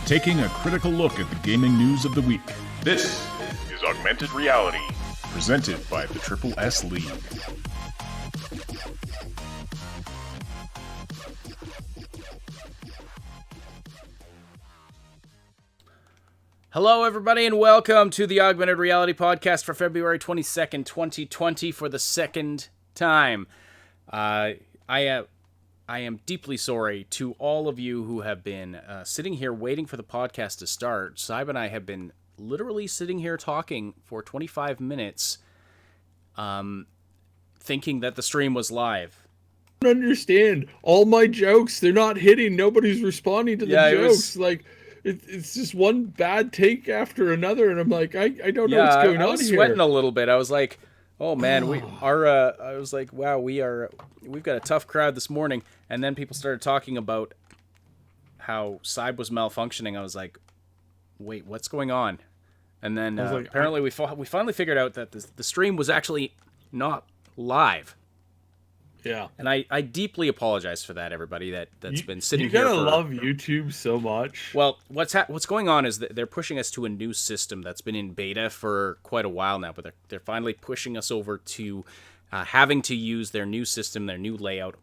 taking a critical look at the gaming news of the week. This is Augmented Reality, presented by the Triple S League. Hello, everybody, and welcome to the Augmented Reality Podcast for February 22nd, 2020, for the second time. I am deeply sorry to all of you who have been sitting here waiting for the podcast to start. Cyb and I have been literally sitting here talking for 25 minutes, thinking that the stream was live. I don't understand. All my jokes, they're not hitting. Nobody's responding to the jokes. It's just one bad take after another, and I'm like, I don't know what's going on here. I was sweating a little bit. I was like, oh man, I was like, wow, we've got a tough crowd this morning. And then people started talking about how Cyb was malfunctioning. I was like, wait, what's going on? And then apparently we finally figured out that the stream was actually not live. Yeah. And I deeply apologize for that, everybody that's been sitting here. You gotta love YouTube so much. Well, what's going on is that they're pushing us to a new system that's been in beta for quite a while now, but they're finally pushing us over to having to use their new system, their new layout.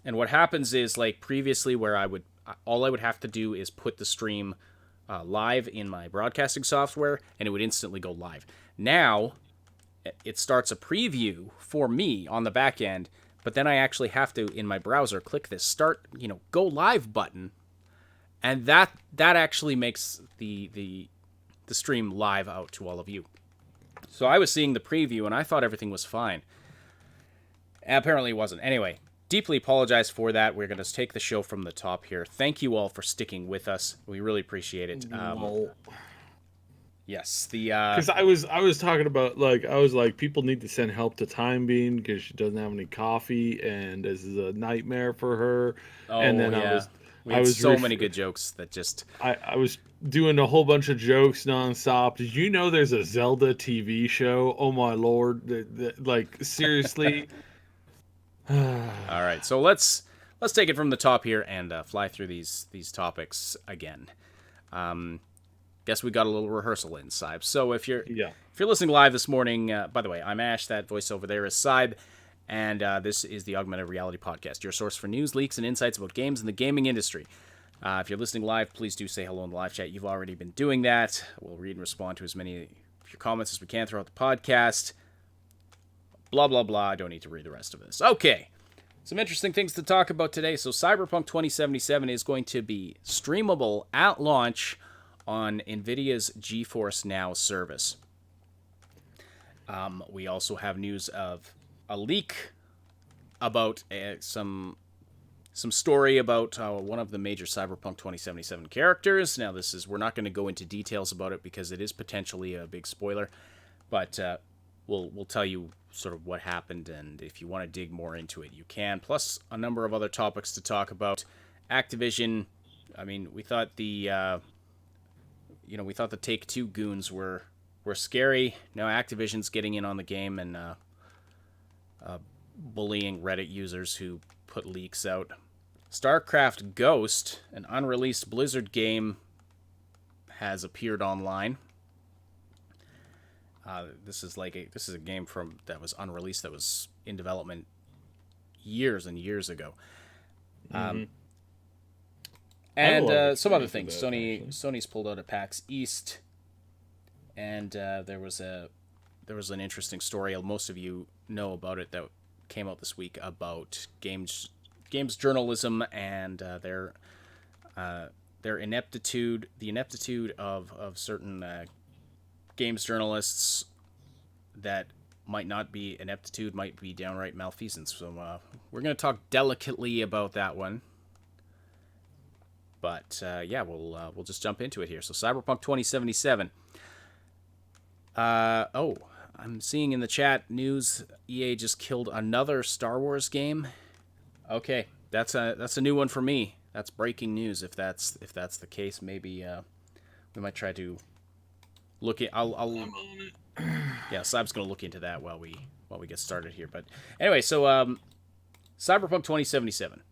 And what happens is, like previously, where all I would have to do is put the stream live in my broadcasting software, and it would instantly go live. Now it starts a preview for me on the back end, but then I actually have to, in my browser, click this go live button, and that actually makes the stream live out to all of you. So I was seeing the preview, and I thought everything was fine. Apparently it wasn't. Anyway, deeply apologize for that. We're going to take the show from the top here. Thank you all for sticking with us. We really appreciate it. Yes, because I was talking about, I was like, people need to send help to Time Bean because she doesn't have any coffee and this is a nightmare for her. Oh, and then yeah. We had many good jokes that just... I was doing a whole bunch of jokes nonstop. Did you know there's a Zelda TV show? Oh my lord! Seriously. All right, so let's take it from the top here and fly through these topics again. Guess we got a little rehearsal in, Cyb. So if you're listening live this morning, by the way, I'm Ash. That voice over there is Cyb, and this is the Augmented Reality Podcast, your source for news, leaks, and insights about games and the gaming industry. If you're listening live, please do say hello in the live chat. You've already been doing that. We'll read and respond to as many of your comments as we can throughout the podcast. Blah, blah, blah. I don't need to read the rest of this. Okay. Some interesting things to talk about today. So Cyberpunk 2077 is going to be streamable at launch on NVIDIA's GeForce Now service. We also have news of a leak about some story about one of the major Cyberpunk 2077 characters. Now, we're not going to go into details about it because it is potentially a big spoiler, but we'll tell you sort of what happened, and if you want to dig more into it, you can. Plus, a number of other topics to talk about. Activision. I mean, we thought the Take-Two goons were scary. Now Activision's getting in on the game and bullying Reddit users who put leaks out. Starcraft Ghost, an unreleased Blizzard game, has appeared online. This is a game that was unreleased, that was in development years and years ago. And some other things. Sony's pulled out of PAX East, and there was an interesting story. Most of you know about it, that came out this week about games journalism and their ineptitude, the ineptitude of certain games journalists that might not be ineptitude, might be downright malfeasance. So we're going to talk delicately about that one. But we'll just jump into it here. So Cyberpunk 2077. I'm seeing in the chat news EA just killed another Star Wars game. Okay, that's a new one for me. That's breaking news. If that's the case, maybe we might try to look at. Yeah, Sab's gonna look into that while we get started here. But anyway, so Cyberpunk 2077.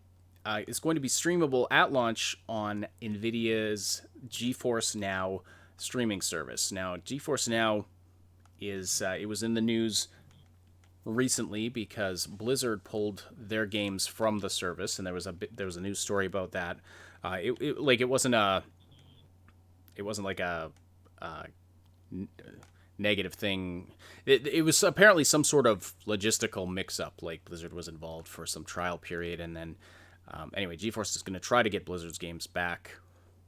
is going to be streamable at launch on NVIDIA's GeForce Now streaming service. Now, GeForce Now is it was in the news recently because Blizzard pulled their games from the service, and there was a news story about that. It wasn't like a negative thing. It was apparently some sort of logistical mix-up. Like Blizzard was involved for some trial period, and then anyway, GeForce is going to try to get Blizzard's games back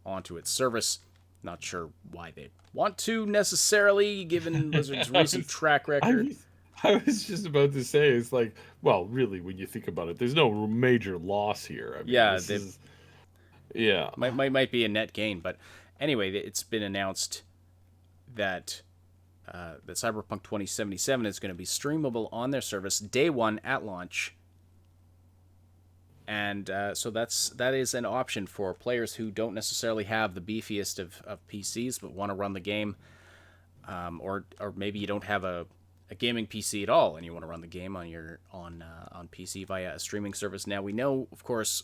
onto its service. Not sure why they want to necessarily, given Blizzard's recent track record. I was just about to say, it's like, well, really, when you think about it, there's no major loss here. I mean, yeah, might be a net gain, but anyway, it's been announced that that Cyberpunk 2077 is going to be streamable on their service day one at launch, and so that is an option for players who don't necessarily have the beefiest of PCs but want to run the game, or maybe you don't have a gaming PC at all and you want to run the game on PC via a streaming service. Now, we know, of course,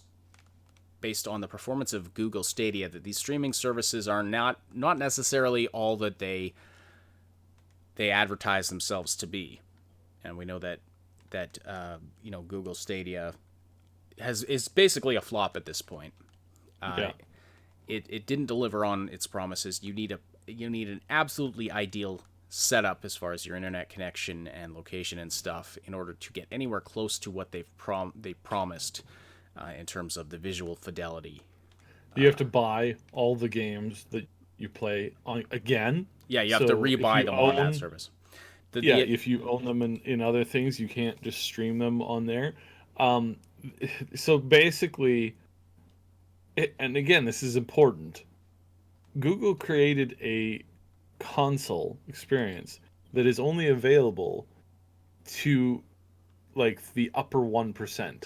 based on the performance of Google Stadia, that these streaming services are not necessarily all that they advertise themselves to be, and we know that Google Stadia is basically a flop at this point. It didn't deliver on its promises. You need an absolutely ideal setup as far as your internet connection and location and stuff in order to get anywhere close to what they promised in terms of the visual fidelity. You have to buy all the games that you play on again. Yeah, you have to rebuy them on that service. If you own them in other things, you can't just stream them on there. So basically, and again, this is important, Google created a console experience that is only available to like the upper 1%.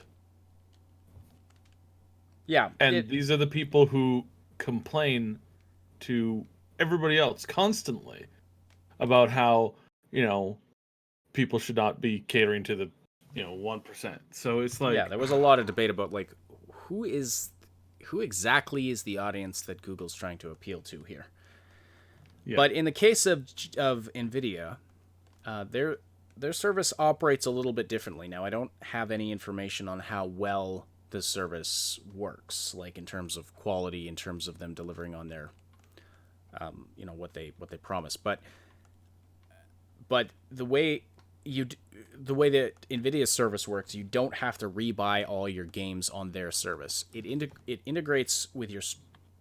Yeah. And these are the people who complain to everybody else constantly about how, people should not be catering to the, 1%. So it's like, yeah, there was a lot of debate about like who exactly is the audience that Google's trying to appeal to here. Yeah. But in the case of NVIDIA, their service operates a little bit differently. Now, I don't have any information on how well the service works, like in terms of quality, in terms of them delivering on their, what they promise. But the way that NVIDIA's service works, you don't have to rebuy all your games on their service. It integrates with your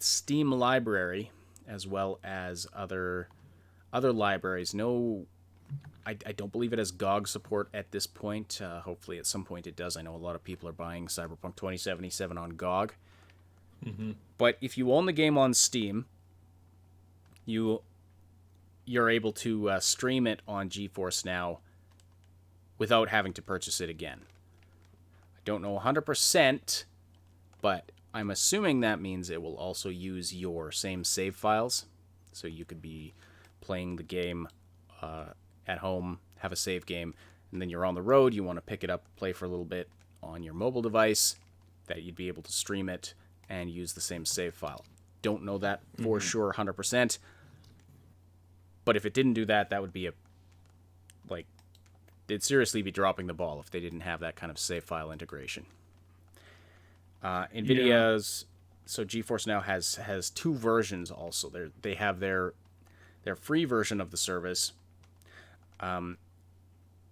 Steam library as well as other libraries. No, I don't believe it has GOG support at this point. Hopefully at some point it does. I know a lot of people are buying Cyberpunk 2077 on GOG. Mm-hmm. But if you own the game on Steam, you're able to stream it on GeForce Now without having to purchase it again. I don't know 100%, but I'm assuming that means it will also use your same save files. So you could be playing the game at home, have a save game, and then you're on the road, you want to pick it up, play for a little bit on your mobile device, that you'd be able to stream it and use the same save file. Don't know that for sure 100%. But if it didn't do that, that would be they'd seriously be dropping the ball if they didn't have that kind of save file integration. NVIDIA's so GeForce Now has two versions also. They have their free version of the service,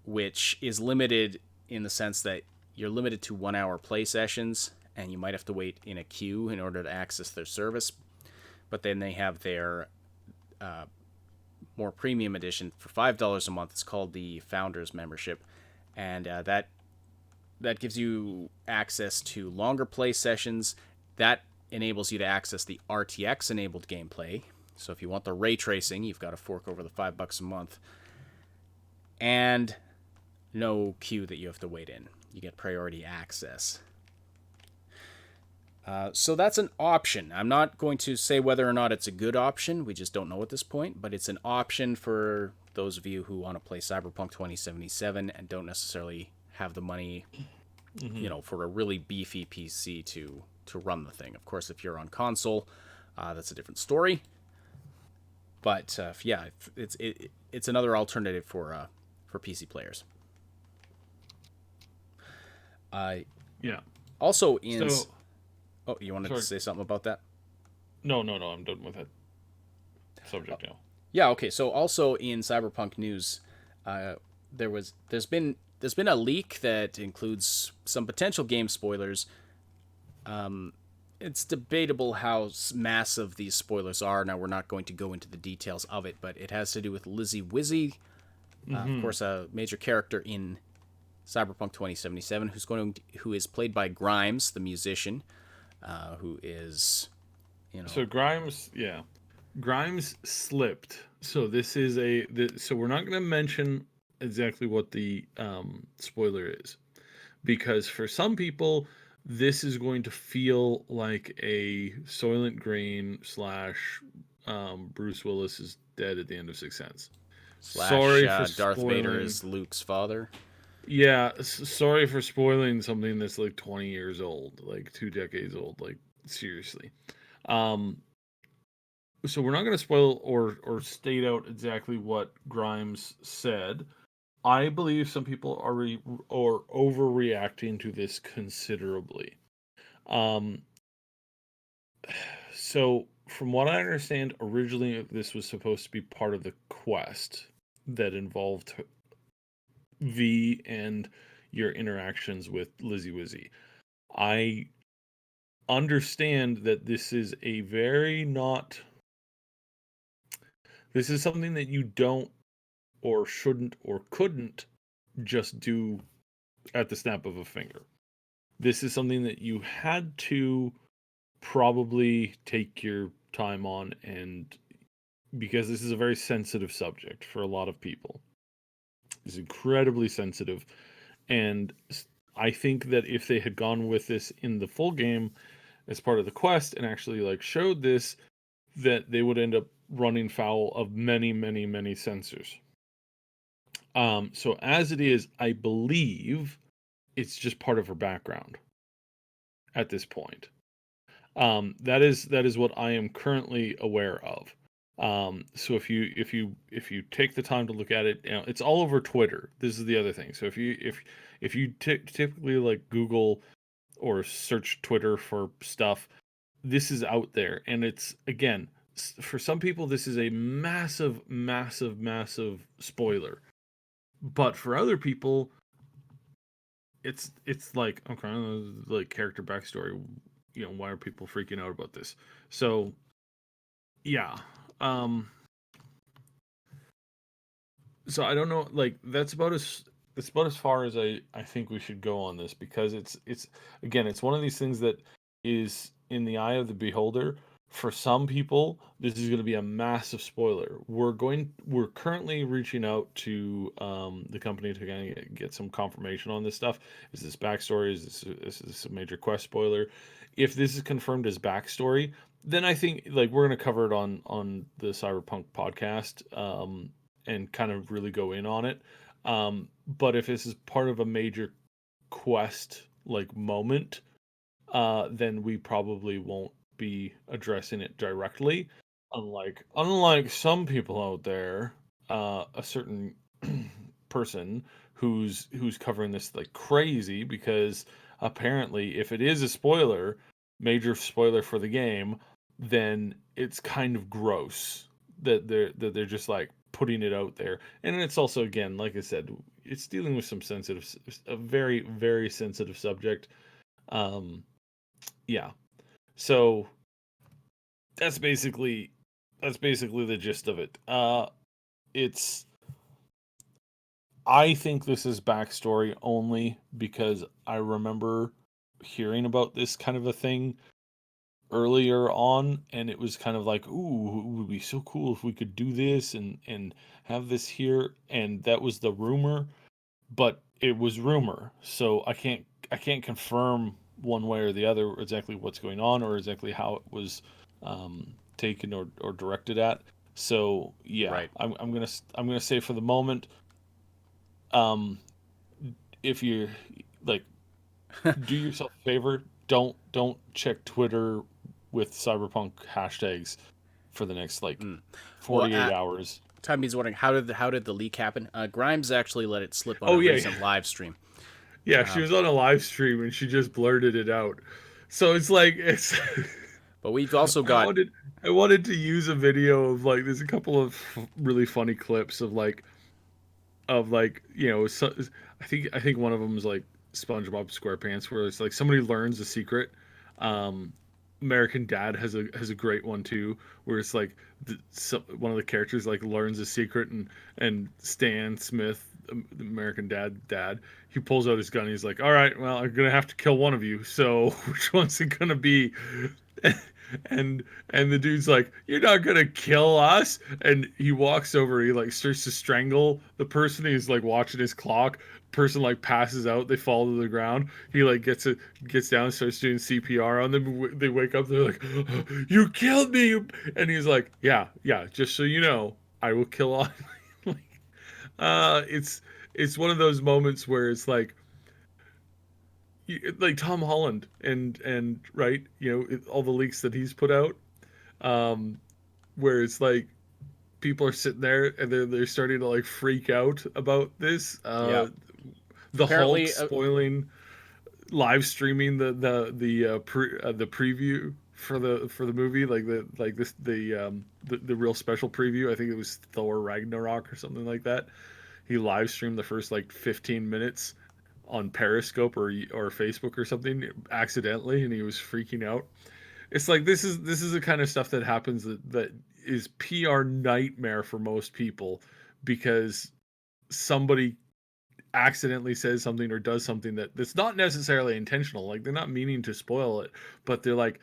which is limited in the sense that you're limited to 1 hour play sessions, and you might have to wait in a queue in order to access their service. But then they have their more premium edition for $5 a month. It's called the Founders Membership, and that gives you access to longer play sessions. That enables you to access the RTX-enabled gameplay. So if you want the ray tracing, you've got to fork over the $5 a month. And no queue that you have to wait in. You get priority access. So that's an option. I'm not going to say whether or not it's a good option. We just don't know at this point. But it's an option for those of you who want to play Cyberpunk 2077 and don't necessarily have the money for a really beefy PC to run the thing. Of course, if you're on console, that's a different story. But yeah, it's another alternative for PC players. Yeah. Also So, oh, you wanted sorry. to say something about that? No. I'm done with that subject now. Yeah. Okay. So also in Cyberpunk news, there's been a leak that includes some potential game spoilers. It's debatable how massive these spoilers are. Now, we're not going to go into the details of it, but it has to do with Lizzie, of course, a major character in Cyberpunk 2077, who is played by Grimes, the musician, who is, So Grimes slipped. So this is so we're not going to mention exactly what the spoiler is, because for some people this is going to feel like a Soylent Green slash Bruce Willis is dead at the end of Sixth Sense. slash Sorry for Darth Vader spoiling. is Luke's father. Yeah, sorry for spoiling something that's like 20 years old, like 2 decades old. Like seriously. Um, so we're not going to spoil or state out exactly what Grimes said. I believe some people are overreacting to this considerably. Um, so from what I understand, originally this was supposed to be part of the quest that involved V and your interactions with Lizzie Wizzy. I understand that this is a very not. This is something that you don't or shouldn't or couldn't just do at the snap of a finger. This is something that you had to probably take your time on, and because this is a very sensitive subject for a lot of people. It's incredibly sensitive, and I think that if they had gone with this in the full game as part of the quest and actually like showed this, that they would end up running foul of many, many, many censors. So as it is, I believe it's just part of her background at this point. That is what I am currently aware of. So if you take the time to look at it, it's all over Twitter. This is the other thing. So if you typically like Google or search Twitter for stuff, this is out there, and it's again for some people this is a massive, massive, massive spoiler, but for other people it's like okay, like character backstory. Why are people freaking out about this? So yeah, um, so I don't know. Like that's about as far as I think we should go on this, because it's again it's one of these things that is in the eye of the beholder. For some people, this is going to be a massive spoiler. We're currently reaching out to the company to kind of get some confirmation on this stuff. Is this backstory? Is this a major quest spoiler? If this is confirmed as backstory, then I think like we're going to cover it on the Cyberpunk podcast, and kind of really go in on it. But if this is part of a major quest like moment, then we probably won't be addressing it directly. Unlike some people out there, a certain person who's covering this like crazy, because apparently if it is a spoiler, major spoiler for the game, then it's kind of gross that they're just like putting it out there. And it's also, again, like I said, it's dealing with some a very, very sensitive subject. um yeah, so that's basically the gist of it. It's I think this is backstory only because I remember hearing about this kind of a thing earlier on, and it was kind of like, ooh, it would be so cool if we could do this and have this here, and that was the rumor, but it was rumor, so I can't confirm one way or the other exactly what's going on or exactly how it was taken or directed at. So yeah, Right. I'm gonna say for the moment, um, if you like, do yourself a favor. Don't check Twitter with Cyberpunk hashtags for the next Well, 48 hours. Tommy's wondering how did the leak happen? Grimes actually let it slip on a Oh yeah, recent live stream. yeah. She was on a live stream and she just blurted it out. So it's like it's. But we've also I got wanted I wanted to use a video of there's a couple of really funny clips of so, I think one of them is like SpongeBob SquarePants where it's like somebody learns a secret. Um, American Dad has a great one too where it's like one of the characters like learns a secret and Stan Smith, the American Dad, he pulls out his gun. He's like, all right, well, I'm gonna have to kill one of you. So which one's it gonna be? And the dude's like, you're not gonna kill us. And he walks over, he like starts to strangle the person. He's like watching his clock. Person like passes out, they fall to the ground. He like gets down, starts doing CPR on them. They wake up, they're like, oh, you killed me. And he's like, yeah, just so you know, I will kill all. like it's one of those moments where it's like Tom Holland and right, all the leaks that he's put out, where it's like people are sitting there and they're starting to like freak out about this. yeah. The Apparently, Hulk spoiling, live streaming the preview for the movie, the real special preview. I think it was Thor Ragnarok or something like that. He live streamed the first like 15 minutes on Periscope or Facebook or something accidentally, and he was freaking out. It's like this is the kind of stuff that happens that is PR nightmare for most people because somebody accidentally says something or does something that's not necessarily intentional. Like they're not meaning to spoil it, but they're like,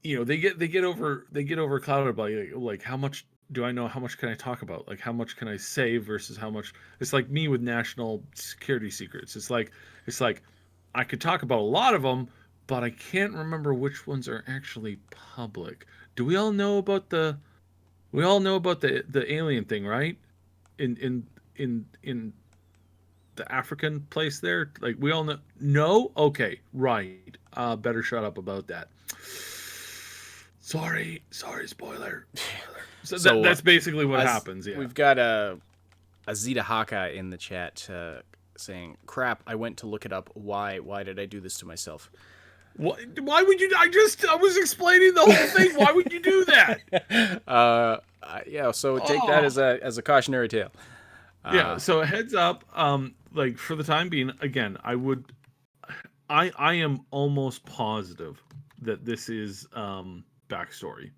they get over clouded by like how much do I know? How much can I talk about? Like how much can I say versus how much? It's like me with national security secrets. It's like I could talk about a lot of them, but I can't remember which ones are actually public. Do we all know about the alien thing, right? In the African place there, like we all know. No, okay, right. Better shut up about that. Sorry, spoiler. So that's basically what happens. Yeah, we've got a Zeta Haka in the chat saying, "Crap! I went to look it up. Why did I do this to myself?" Why would you? I was explaining the whole thing. Why would you do that? Yeah. So take that as a cautionary tale. Yeah. So heads up. Like for the time being, again, I am almost positive that this is backstory,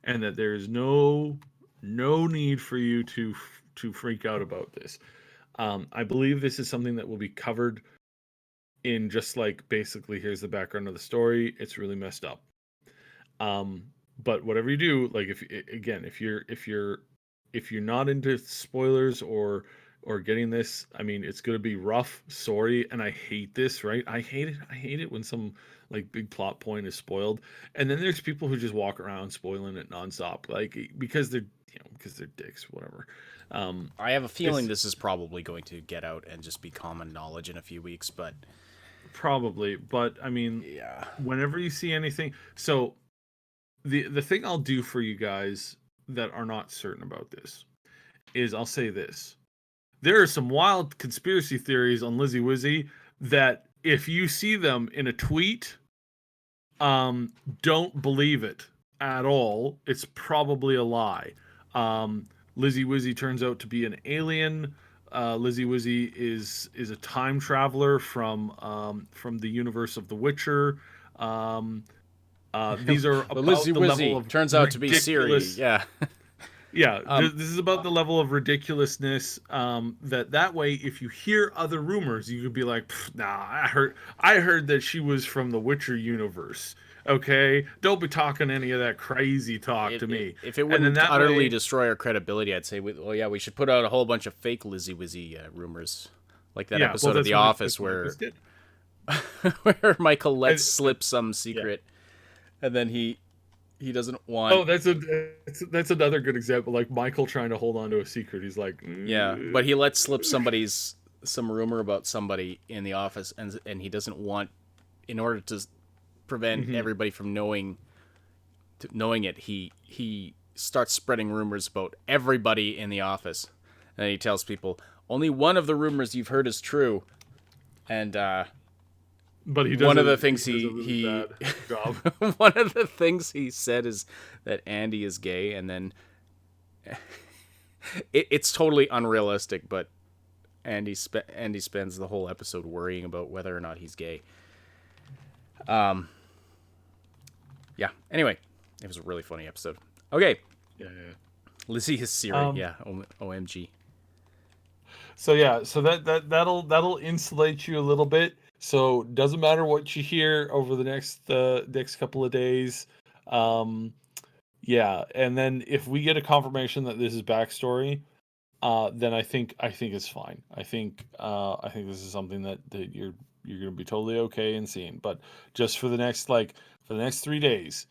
and that there is no need for you to freak out about this. I believe this is something that will be covered in just like basically here's the background of the story. It's really messed up. But whatever you do, like if you're not into spoilers or getting this, I mean, it's gonna be rough. Sorry, and I hate this. Right? I hate it when some like big plot point is spoiled, and then there's people who just walk around spoiling it nonstop, like because they're dicks, whatever. I have a feeling this is probably going to get out and just be common knowledge in a few weeks, but probably. But I mean, yeah. Whenever you see anything, so the thing I'll do for you guys that are not certain about this is I'll say this. There are some wild conspiracy theories on Lizzie Wizzy that if you see them in a tweet, don't believe it at all. It's probably a lie. Lizzie Wizzy turns out to be an alien. Lizzie Wizzy is a time traveler from the universe of The Witcher. These are about Lizzie the Wizzy level of turns out to be Siri. Yeah. Yeah, this is about the level of ridiculousness. That way, if you hear other rumors, you could be like, "Nah, I heard that she was from the Witcher universe." Okay, don't be talking any of that crazy talk to me. If it wouldn't utterly destroy our credibility, I'd say, well, yeah, we should put out a whole bunch of fake Lizzie Wizzy rumors, like that episode of The Office where where Michael lets slip some secret, and then he doesn't want. Oh, that's another good example. Like Michael trying to hold on to a secret. He's like, yeah, but he lets slip somebody's some rumor about somebody in the office, and he doesn't want, in order to prevent everybody from knowing it, he starts spreading rumors about everybody in the office, and he tells people only one of the rumors you've heard is true, and But he one of the does things a really bad job. one of the things he said is that Andy is gay, and then it's totally unrealistic, but Andy spends the whole episode worrying about whether or not he's gay. Yeah. Anyway, it was a really funny episode. Okay. Yeah. Lizzie is Siri. Yeah. OMG. So that'll insulate you a little bit. So doesn't matter what you hear over the next couple of days. Yeah, and then if we get a confirmation that this is backstory, then I think it's fine. I think this is something that you're going to be totally okay in seeing. But just for the next 3 days,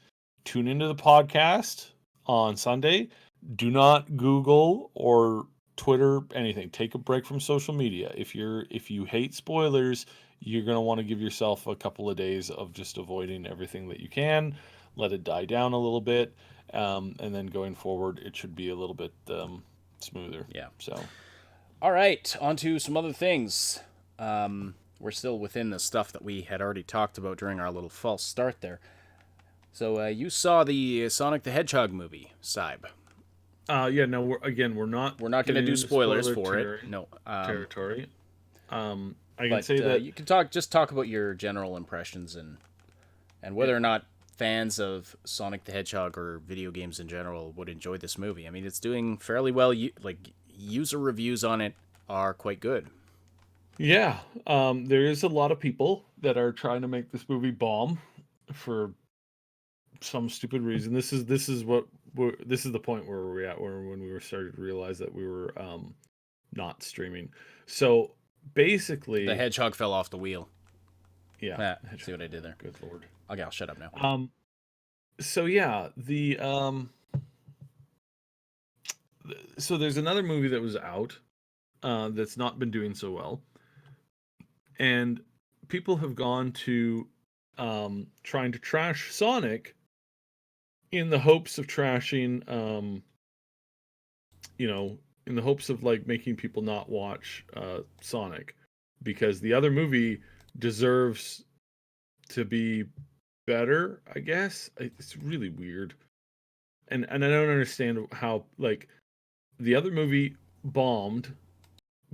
tune into the podcast on Sunday. Do not Google or Twitter anything. Take a break from social media. If you hate spoilers, you're going to want to give yourself a couple of days of just avoiding everything that you can. Let it die down a little bit, and then going forward, it should be a little bit smoother. Yeah. So, all right, on to some other things. We're still within the stuff that we had already talked about during our little false start there. So you saw the Sonic the Hedgehog movie, Cyb. Yeah, no, we're not going to do spoilers for it. No territory. I can say that you can talk about your general impressions and whether or not fans of Sonic the Hedgehog or video games in general would enjoy this movie. I mean, it's doing fairly well. User reviews on it are quite good. Yeah, there is a lot of people that are trying to make this movie bomb for some stupid reason. This is the point where we're at when we were starting to realize that we were not streaming. So basically, the hedgehog fell off the wheel. Yeah, see what I did there. Good lord. Okay, I'll shut up now. So yeah, so there's another movie that was out that's not been doing so well, and people have gone to trying to trash Sonic in the hopes of trashing in the hopes of making people not watch Sonic, because the other movie deserves to be better, I guess. It's really weird. And I don't understand how the other movie bombed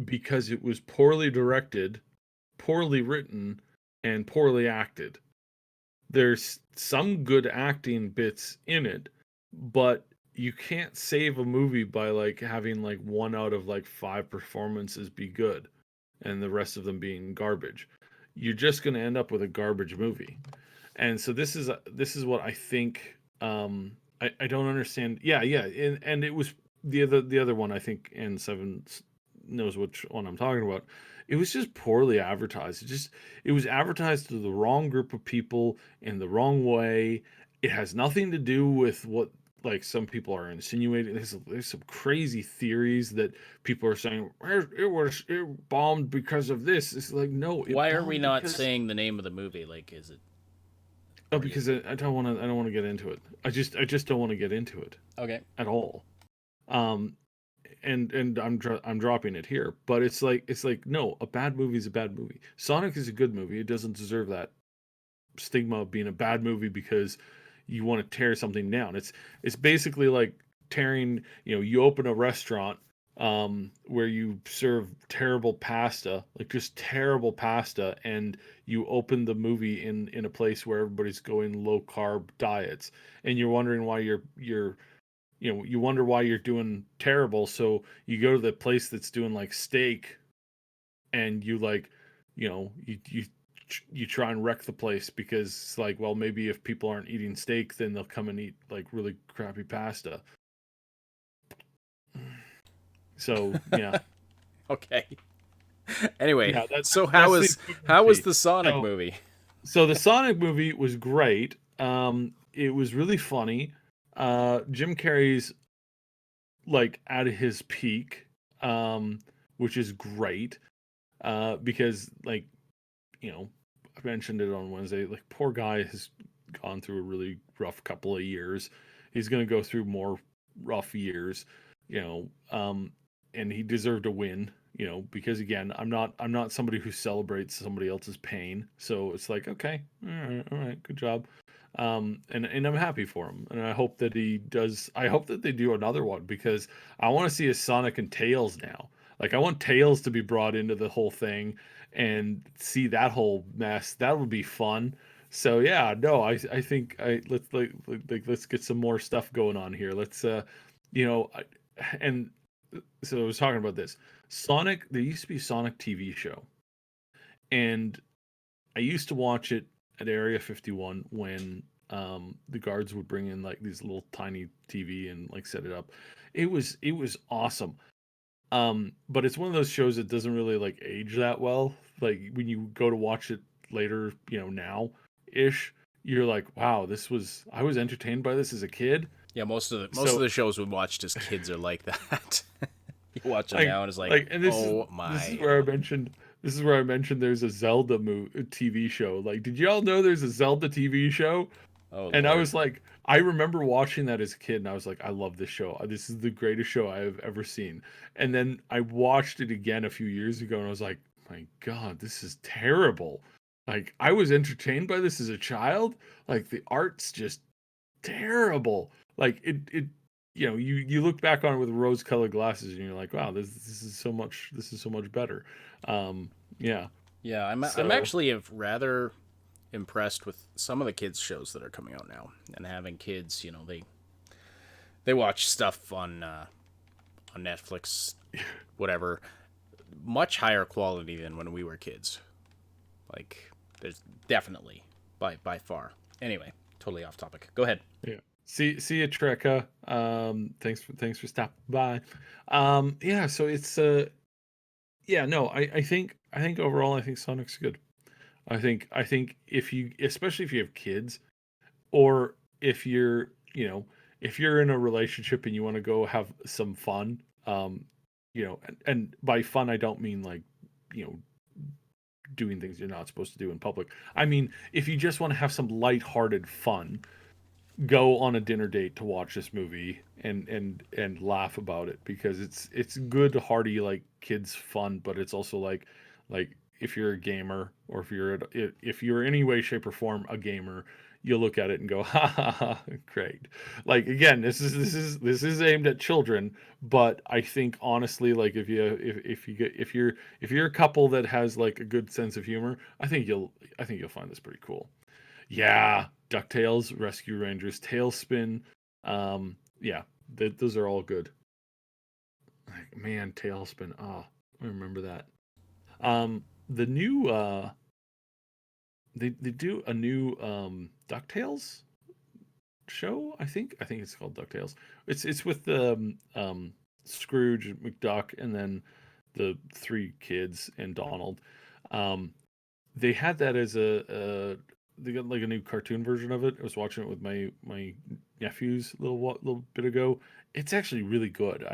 because it was poorly directed, poorly written, and poorly acted. There's some good acting bits in it, but you can't save a movie by having 1 out of 5 performances be good and the rest of them being garbage. You're just going to end up with a garbage movie. And so this is what I think. I don't understand. Yeah, and it was the other one, I think, and Seven knows which one I'm talking about. It was just poorly advertised. It was advertised to the wrong group of people in the wrong way. It has nothing to do with what some people are insinuating. There's some crazy theories that people are saying it bombed because of this. It's no. Why are we not saying the name of the movie? Is it? Oh, because I don't want to get into it. I just don't want to get into it. Okay. At all. And I'm dropping it here, but it's no, a bad movie is a bad movie. Sonic is a good movie. It doesn't deserve that stigma of being a bad movie because you want to tear something down. It's basically like tearing, you open a restaurant where you serve terrible pasta, just terrible pasta, and you open the movie in a place where everybody's going low carb diets, and you're wondering why you wonder why you're doing terrible. So you go to the place that's doing steak, and you you try and wreck the place because it's well, maybe if people aren't eating steak, then they'll come and eat really crappy pasta. So yeah. Okay. Anyway, Yeah, so how was the Sonic movie? So the Sonic movie was great. It was really funny. Jim Carrey's at his peak, which is great. because like, you know, I mentioned it on Wednesday. Like, poor guy has gone through a really rough couple of years. He's going to go through more rough years, you know, and he deserved a win, you know, because again, I'm not somebody who celebrates somebody else's pain. So it's like, okay, all right, good job. And I'm happy for him, and I hope that he does. I hope that they do another one, because I want to see a Sonic and Tails now. Like, I want Tails to be brought into the whole thing and see that whole mess. That would be fun. So yeah, no, I think let's get some more stuff going on here. Let's you know, and so I was talking about this Sonic. There used to be a Sonic TV show, and I used to watch it at Area 51 when the guards would bring in like these little tiny TV and like set it up. It was awesome. But it's one of those shows that doesn't really like age that well. Like, when you go to watch it later, you know, now ish, you're like, wow, I was entertained by this as a kid. Yeah, most of So the shows we watched as kids are like that. You watch them like now and it's like, and oh this is my. where I mentioned there's a Zelda TV show. Like, did y'all know there's a Zelda TV show? Oh And I Lord. was like, I remember watching that as a kid, and I was like, I love this show. This is the greatest show I have ever seen. And then I watched it again a few years ago, and I was like, my God, this is terrible. Like, I was entertained by this as a child. Like, the art's just terrible. Like, you know, you look back on it with rose-colored glasses, and you're like, wow, this is so much better. Yeah. Yeah, I'm So actually rather impressed with some of the kids shows that are coming out now, and having kids, you know, they watch stuff on Netflix, whatever, much higher quality than when we were kids. Like, there's definitely by far. Anyway, totally off topic. Go ahead. yeah. See you, Trekka. Thanks for stopping by. Yeah, so it's yeah, no, I think overall I think Sonic's good. I think if you, especially if you have kids, or if you're, you know, if you're in a relationship and you want to go have some fun, you know, and by fun I don't mean like, you know, doing things you're not supposed to do in public. I mean, if you just want to have some lighthearted fun, go on a dinner date to watch this movie and laugh about it, because it's good, hearty, like kids fun, but it's also like if you're a gamer, or if you're in any way, shape, or form a gamer, you'll look at it and go, ha ha ha, great. Like, again, this is aimed at children, but I think honestly, like, if you're a couple that has like a good sense of humor, I think you'll find this pretty cool. Yeah, DuckTales, Rescue Rangers, Tailspin. Yeah, those are all good. Like, man, Tailspin. Oh, I remember that. The new they do a new DuckTales show. I think it's called DuckTales. It's with the Scrooge, McDuck, and then the three kids and Donald. Um, they had that as a they got like a new cartoon version of it. I was watching it with my nephews a little bit ago. It's actually really good.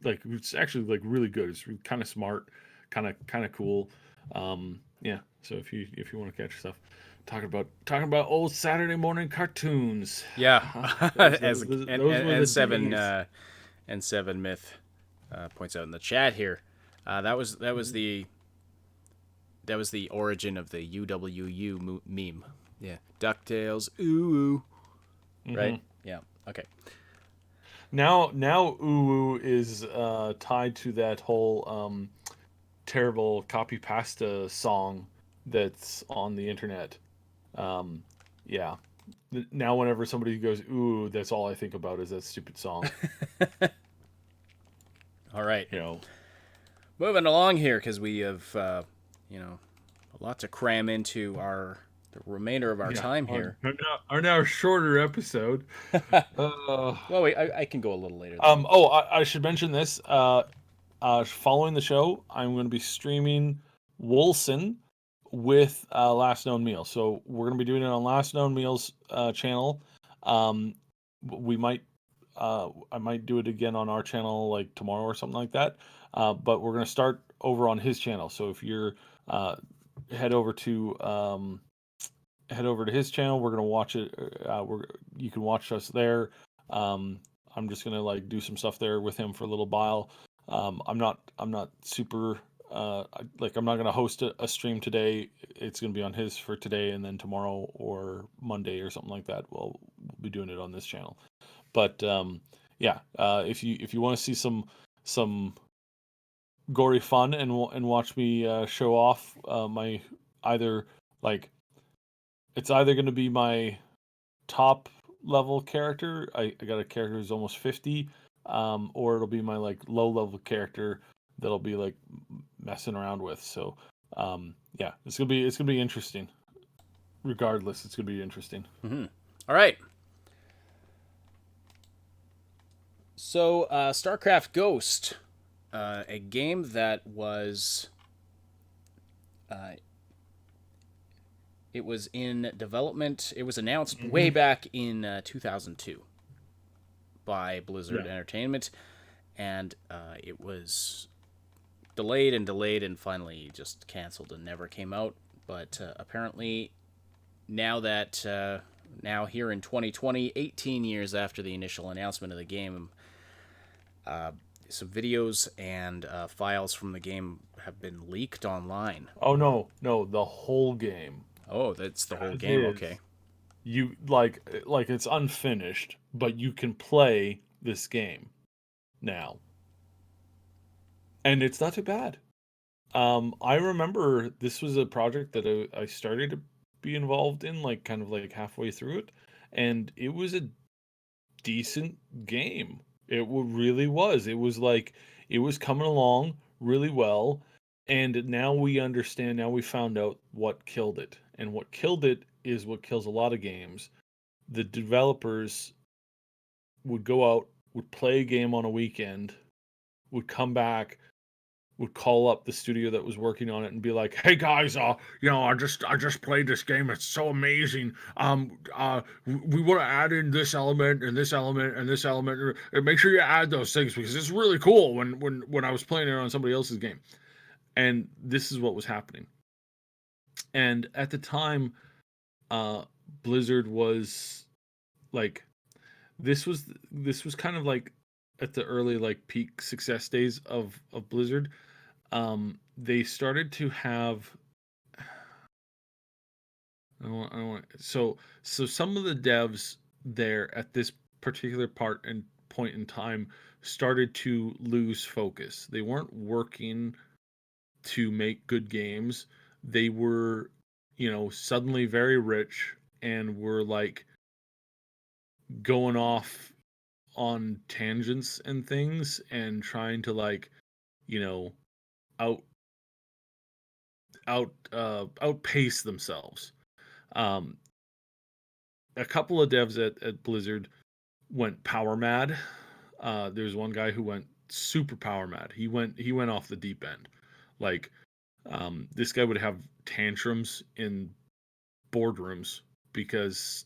Like, it's actually like really good. It's kind of smart, kind of cool. Yeah. So if you want to catch stuff, talking about old Saturday morning cartoons. Yeah, Those were the and seven days. and seven myth points out in the chat here. That was the origin of the UWU meme. Yeah, Ducktales. Ooh, right? Yeah. Okay. Now Uwu is tied to that whole terrible copy pasta song that's on the internet. Yeah. Now whenever somebody goes ooh, that's all I think about is that stupid song. All right. You know. Moving along here, because we have you know, a lot to cram into the remainder of our time here. Our now shorter episode. Well, wait, I can go a little later. Oh, I should mention this. Following the show, I'm going to be streaming Wolson with Last Known Meal. So we're going to be doing it on Last Known Meal's channel. We might, I might do it again on our channel like tomorrow or something like that. But we're going to start over on his channel. So if you're head over to his channel, we're gonna watch it. You can watch us there. I'm just gonna like do some stuff there with him for a little while. I'm not super I'm not gonna host a stream today. It's gonna be on his for today, and then tomorrow or Monday or something like that, we'll be doing it on this channel. But yeah, if you want to see some gory fun and watch me show off my either like it's either going to be my top level character. I got a character who's almost 50, or it'll be my like low level character that'll be like messing around with. So yeah, it's gonna be interesting. Regardless, it's gonna be interesting. All right. So, Starcraft Ghost, a game that was it was in development. It was announced way back in 2002 by Blizzard Entertainment, and it was delayed and delayed and finally just canceled and never came out. But apparently, now here in 2020, 18 years after the initial announcement of the game, some videos and files from the game have been leaked online. Oh no, the whole game. Oh, that's the whole game. Okay. You like it's unfinished, but you can play this game now. And it's not too bad. I remember this was a project that I started to be involved in, like kind of like halfway through it, and it was a decent game. It really was. It was like it was coming along really well, and now we understand. Now we found out what killed it, and what killed it is what kills a lot of games. The developers would go out, would play a game on a weekend, would come back, would call up the studio that was working on it and be like, "Hey guys, I just played this game. It's so amazing. We want to add in this element and this element and this element. And make sure you add those things because it's really cool." When I was playing it on somebody else's game, and this is what was happening. And at the time, Blizzard was like, this was kind of like at the early like peak success days of Blizzard. They started to have so some of the devs there at this particular part and point in time started to lose focus. They weren't working to make good games. They were, suddenly very rich and were like going off on tangents and things and trying to like, out outpace themselves. Um, a couple of devs at Blizzard went power mad. There's one guy who went super power mad. He went off the deep end. Like this guy would have tantrums in boardrooms because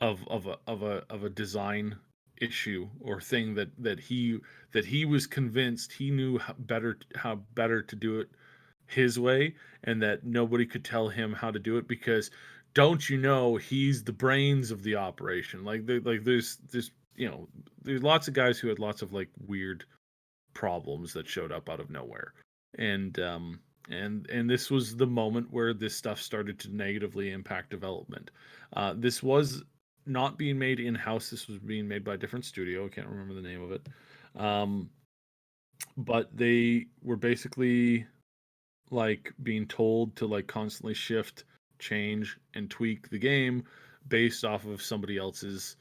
of a design issue or thing that he was convinced he knew how better to do it his way, and that nobody could tell him how to do it because don't you know he's the brains of the operation. There's there's lots of guys who had lots of like weird problems that showed up out of nowhere, and this was the moment where this stuff started to negatively impact development. This was not being made in-house. This was being made by a different studio. I can't remember the name of it. But they were basically like being told to like constantly shift, change, and tweak the game based off of somebody else's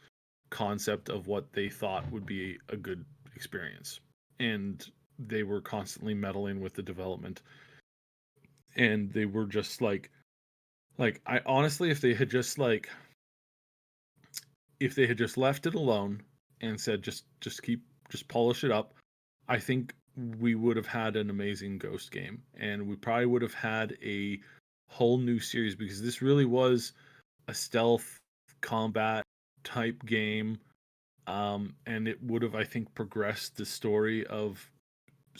concept of what they thought would be a good experience. And they were constantly meddling with the development. And they were just like I honestly, if they had just left it alone and said just polish it up, I think we would have had an amazing Ghost game, and we probably would have had a whole new series, because this really was a stealth combat type game, and it would have, I think, progressed the story of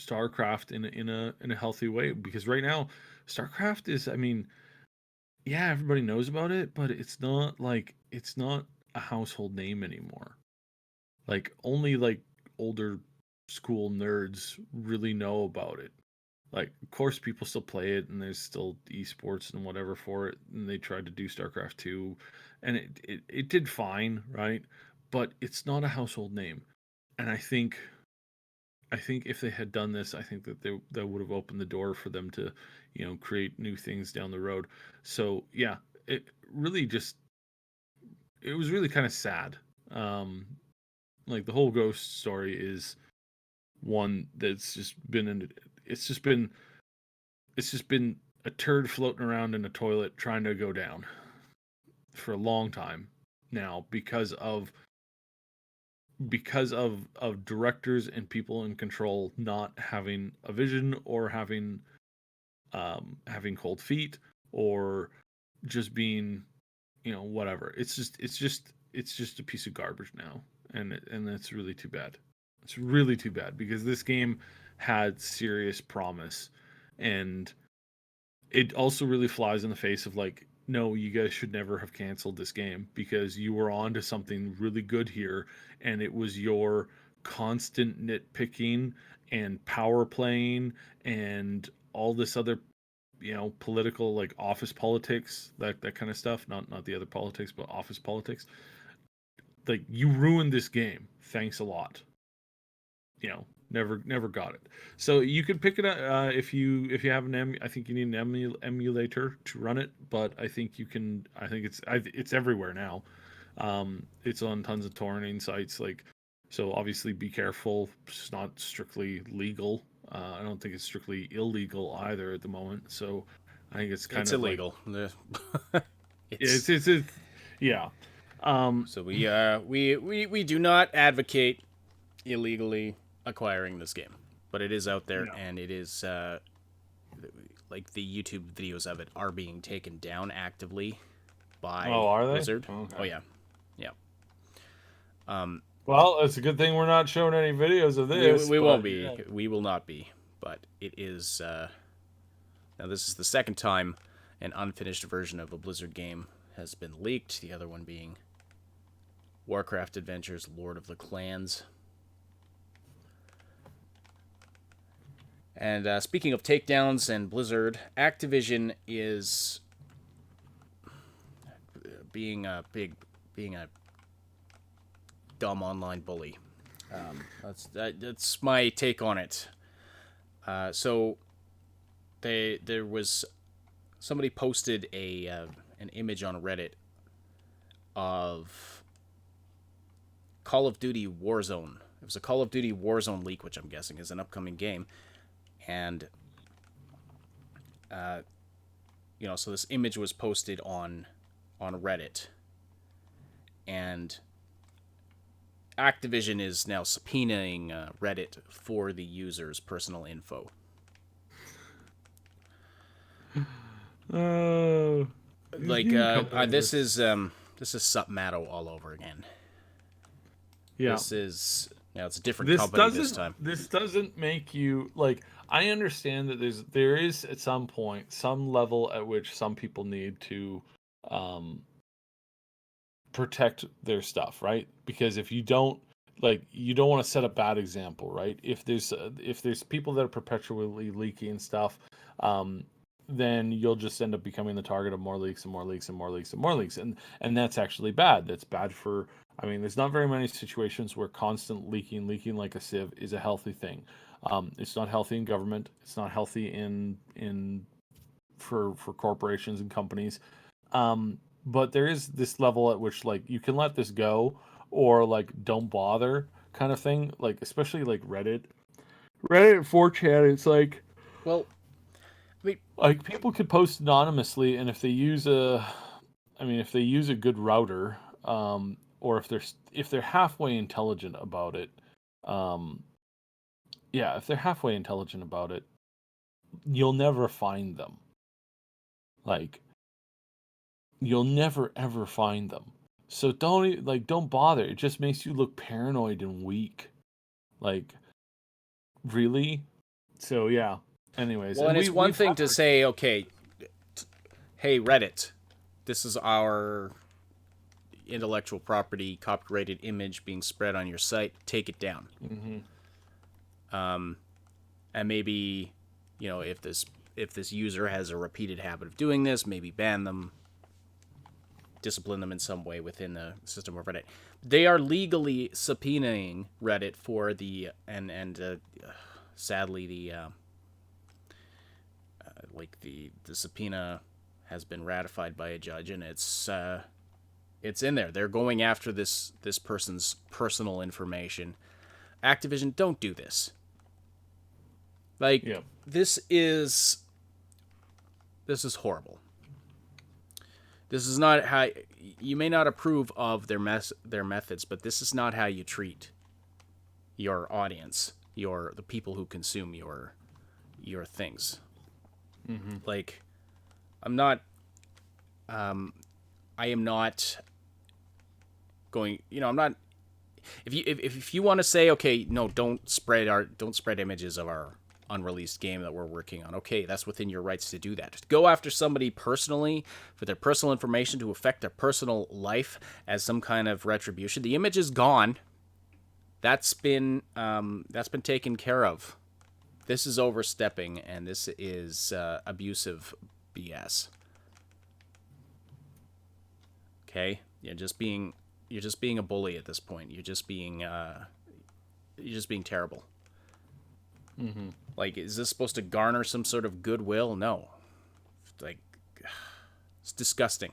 Starcraft in a healthy way, because right now Starcraft is, I mean, yeah, everybody knows about it, but it's not a household name anymore. Like only like older school nerds really know about it. Like, of course, people still play it, and there's still esports and whatever for it. And they tried to do StarCraft 2, and it did fine, right? But it's not a household name. And I think if they had done this, I think that that would have opened the door for them to, create new things down the road. So yeah, it really just it was really kind of sad. Um, like the whole Ghost story is one that's just been it's just been a turd floating around in a toilet trying to go down for a long time now, because of directors and people in control not having a vision, or having cold feet, or just being, whatever. It's just a piece of garbage now, and that's really too bad. It's really too bad, because this game had serious promise, and it also really flies in the face of, like, no, you guys should never have canceled this game, because you were on to something really good here, and it was your constant nitpicking and power playing and all this other, political, like office politics, that kind of stuff, not the other politics, but office politics. Like, you ruined this game. Thanks a lot. Never got it. So you could pick it up, if you have I think you need an emulator to run it, but I think you can. I think it's everywhere now. It's on tons of torrenting sites. Like, so obviously be careful. It's not strictly legal. I don't think it's strictly illegal either at the moment. So I think it's kind It's of like illegal. it's yeah. So we do not advocate illegally acquiring this game, but it is out there, No. and it is like the YouTube videos of it are being taken down actively by Oh, are they? Blizzard. Okay. Oh yeah, yeah. Well, it's a good thing we're not showing any videos of this. We but, won't be. yeah. We will not be. But it is now. This is the second time an unfinished version of a Blizzard game has been leaked. The other one being Warcraft Adventures: Lord of the Clans. And speaking of takedowns and Blizzard, Activision is being a dumb online bully. That's my take on it. So there was somebody posted an image on Reddit of Call of Duty Warzone. It was a Call of Duty Warzone leak, which I'm guessing is an upcoming game. And, so this image was posted on Reddit. And Activision is now subpoenaing Reddit for the user's personal info. This is Submato all over again. Yeah. This is it's a different company this time. This doesn't make you, like, I understand that there is at some point some level at which some people need to protect their stuff, right? Because if you don't, like, you don't want to set a bad example, right? If there's people that are perpetually leaking stuff, then you'll just end up becoming the target of more leaks and more leaks and more leaks and more leaks, and that's actually bad. That's bad for. I mean, there's not very many situations where constant leaking like a sieve is a healthy thing. It's not healthy in government. It's not healthy for corporations and companies. But there is this level at which, like, you can let this go, or like don't bother kind of thing. Like, especially like Reddit and 4chan. It's like, well, I mean, like, people could post anonymously, and if they use a good router, or if they're halfway intelligent about it, if they're halfway intelligent about it, you'll never find them. Like, you'll never ever find them. So don't bother. It just makes you look paranoid and weak. Like, really? So yeah. Anyways, Well, and it's one we've thing to heard- say, okay, hey Reddit, this is our intellectual property copyrighted image being spread on your site. Take it down. And maybe, if this user has a repeated habit of doing this, maybe ban them, discipline them in some way within the system of Reddit. They are legally subpoenaing Reddit for the sadly the subpoena has been ratified by a judge, and it's in there. They're going after this person's personal information. Activision, don't do this. Like, Yeah. this is horrible. This is not how you may not approve of their methods, but this is not how you treat your audience, the people who consume your things. Like, I am not going. I'm not. If you want to say, okay, no, don't spread images of our unreleased game that we're working on. Okay, that's within your rights to do that. Go after somebody personally for their personal information to affect their personal life as some kind of retribution. The image is gone. That's been taken care of. This is overstepping, and this is abusive BS. Okay, you're just being a bully at this point. You're just being terrible. Like, is this supposed to garner some sort of goodwill? No. Like, it's disgusting.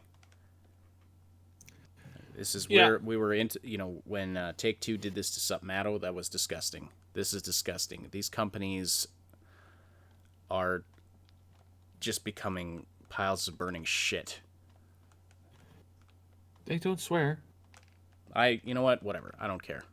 This is where we were into, when Take-Two did this to Submato, that was disgusting. This is disgusting. These companies are just becoming piles of burning shit. They don't swear. You know what? Whatever. I don't care.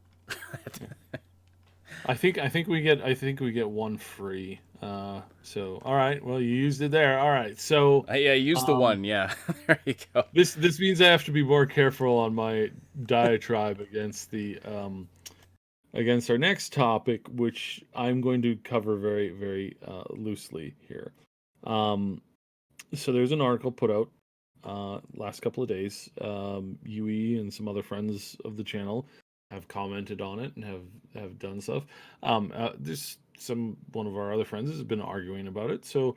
I think we get one free. So all right, well, you used it there. All right, so Yeah, use the one. Yeah, there you go. this means I have to be more careful on my diatribe against against our next topic, which I'm going to cover very very loosely here. So there's an article put out last couple of days. UE and some other friends of the channel have commented on it and have done stuff. There's one of our other friends has been arguing about it. So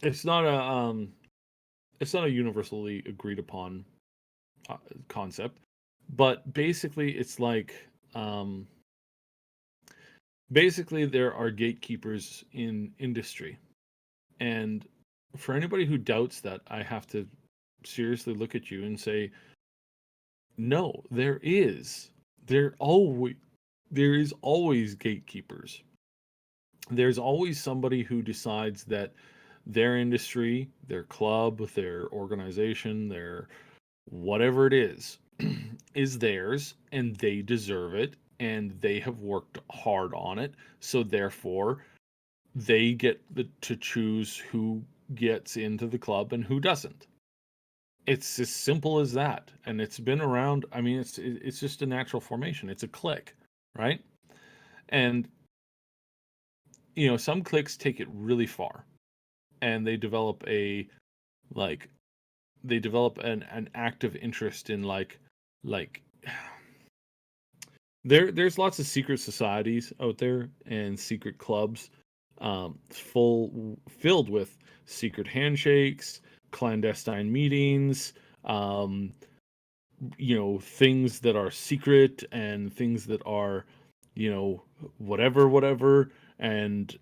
it's not a universally agreed upon concept, but basically it's like basically there are gatekeepers in industry, and for anybody who doubts that, I have to seriously look at you and say, no, there is always gatekeepers. There's always somebody who decides that their industry, their club, their organization, their whatever it is theirs, and they deserve it, and they have worked hard on it. So therefore, they get to choose who gets into the club and who doesn't. It's as simple as that, and it's been around. I mean, it's just a natural formation. It's a clique, right? And some cliques take it really far, and they develop an active interest in like there's lots of secret societies out there and secret clubs, filled with secret handshakes, clandestine meetings, things that are secret and things that are, whatever, and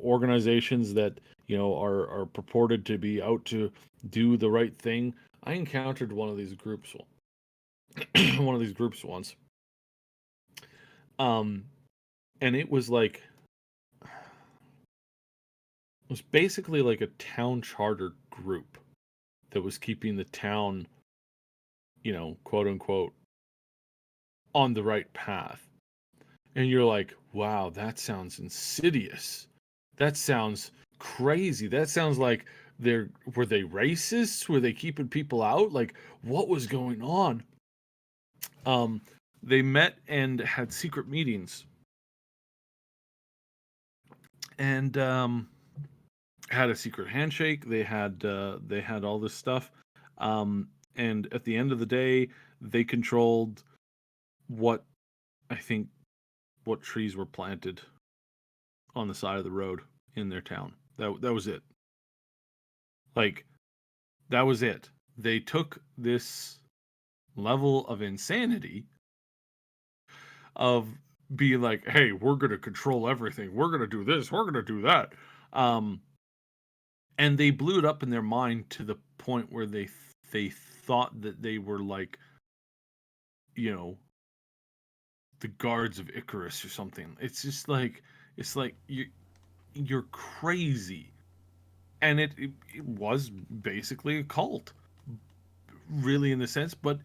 organizations that are purported to be out to do the right thing. I encountered one of these groups once, and it was basically like a town charter group that was keeping the town, quote unquote, on the right path. And you're like, wow, that sounds insidious. That sounds crazy. That sounds like were they racists? Were they keeping people out? Like, what was going on? They met and had secret meetings and had a secret handshake. They had all this stuff, and at the end of the day, they controlled what I think what trees were planted on the side of the road in their town. That was it. Like, that was it. They took this level of insanity of being like, hey, we're going to control everything. We're going to do this. We're going to do that. And they blew it up in their mind to the point where they thought that they were like, you know, the guards of Icarus or something. It's just like, it's like you're crazy. And it was basically a cult, really, in the sense, but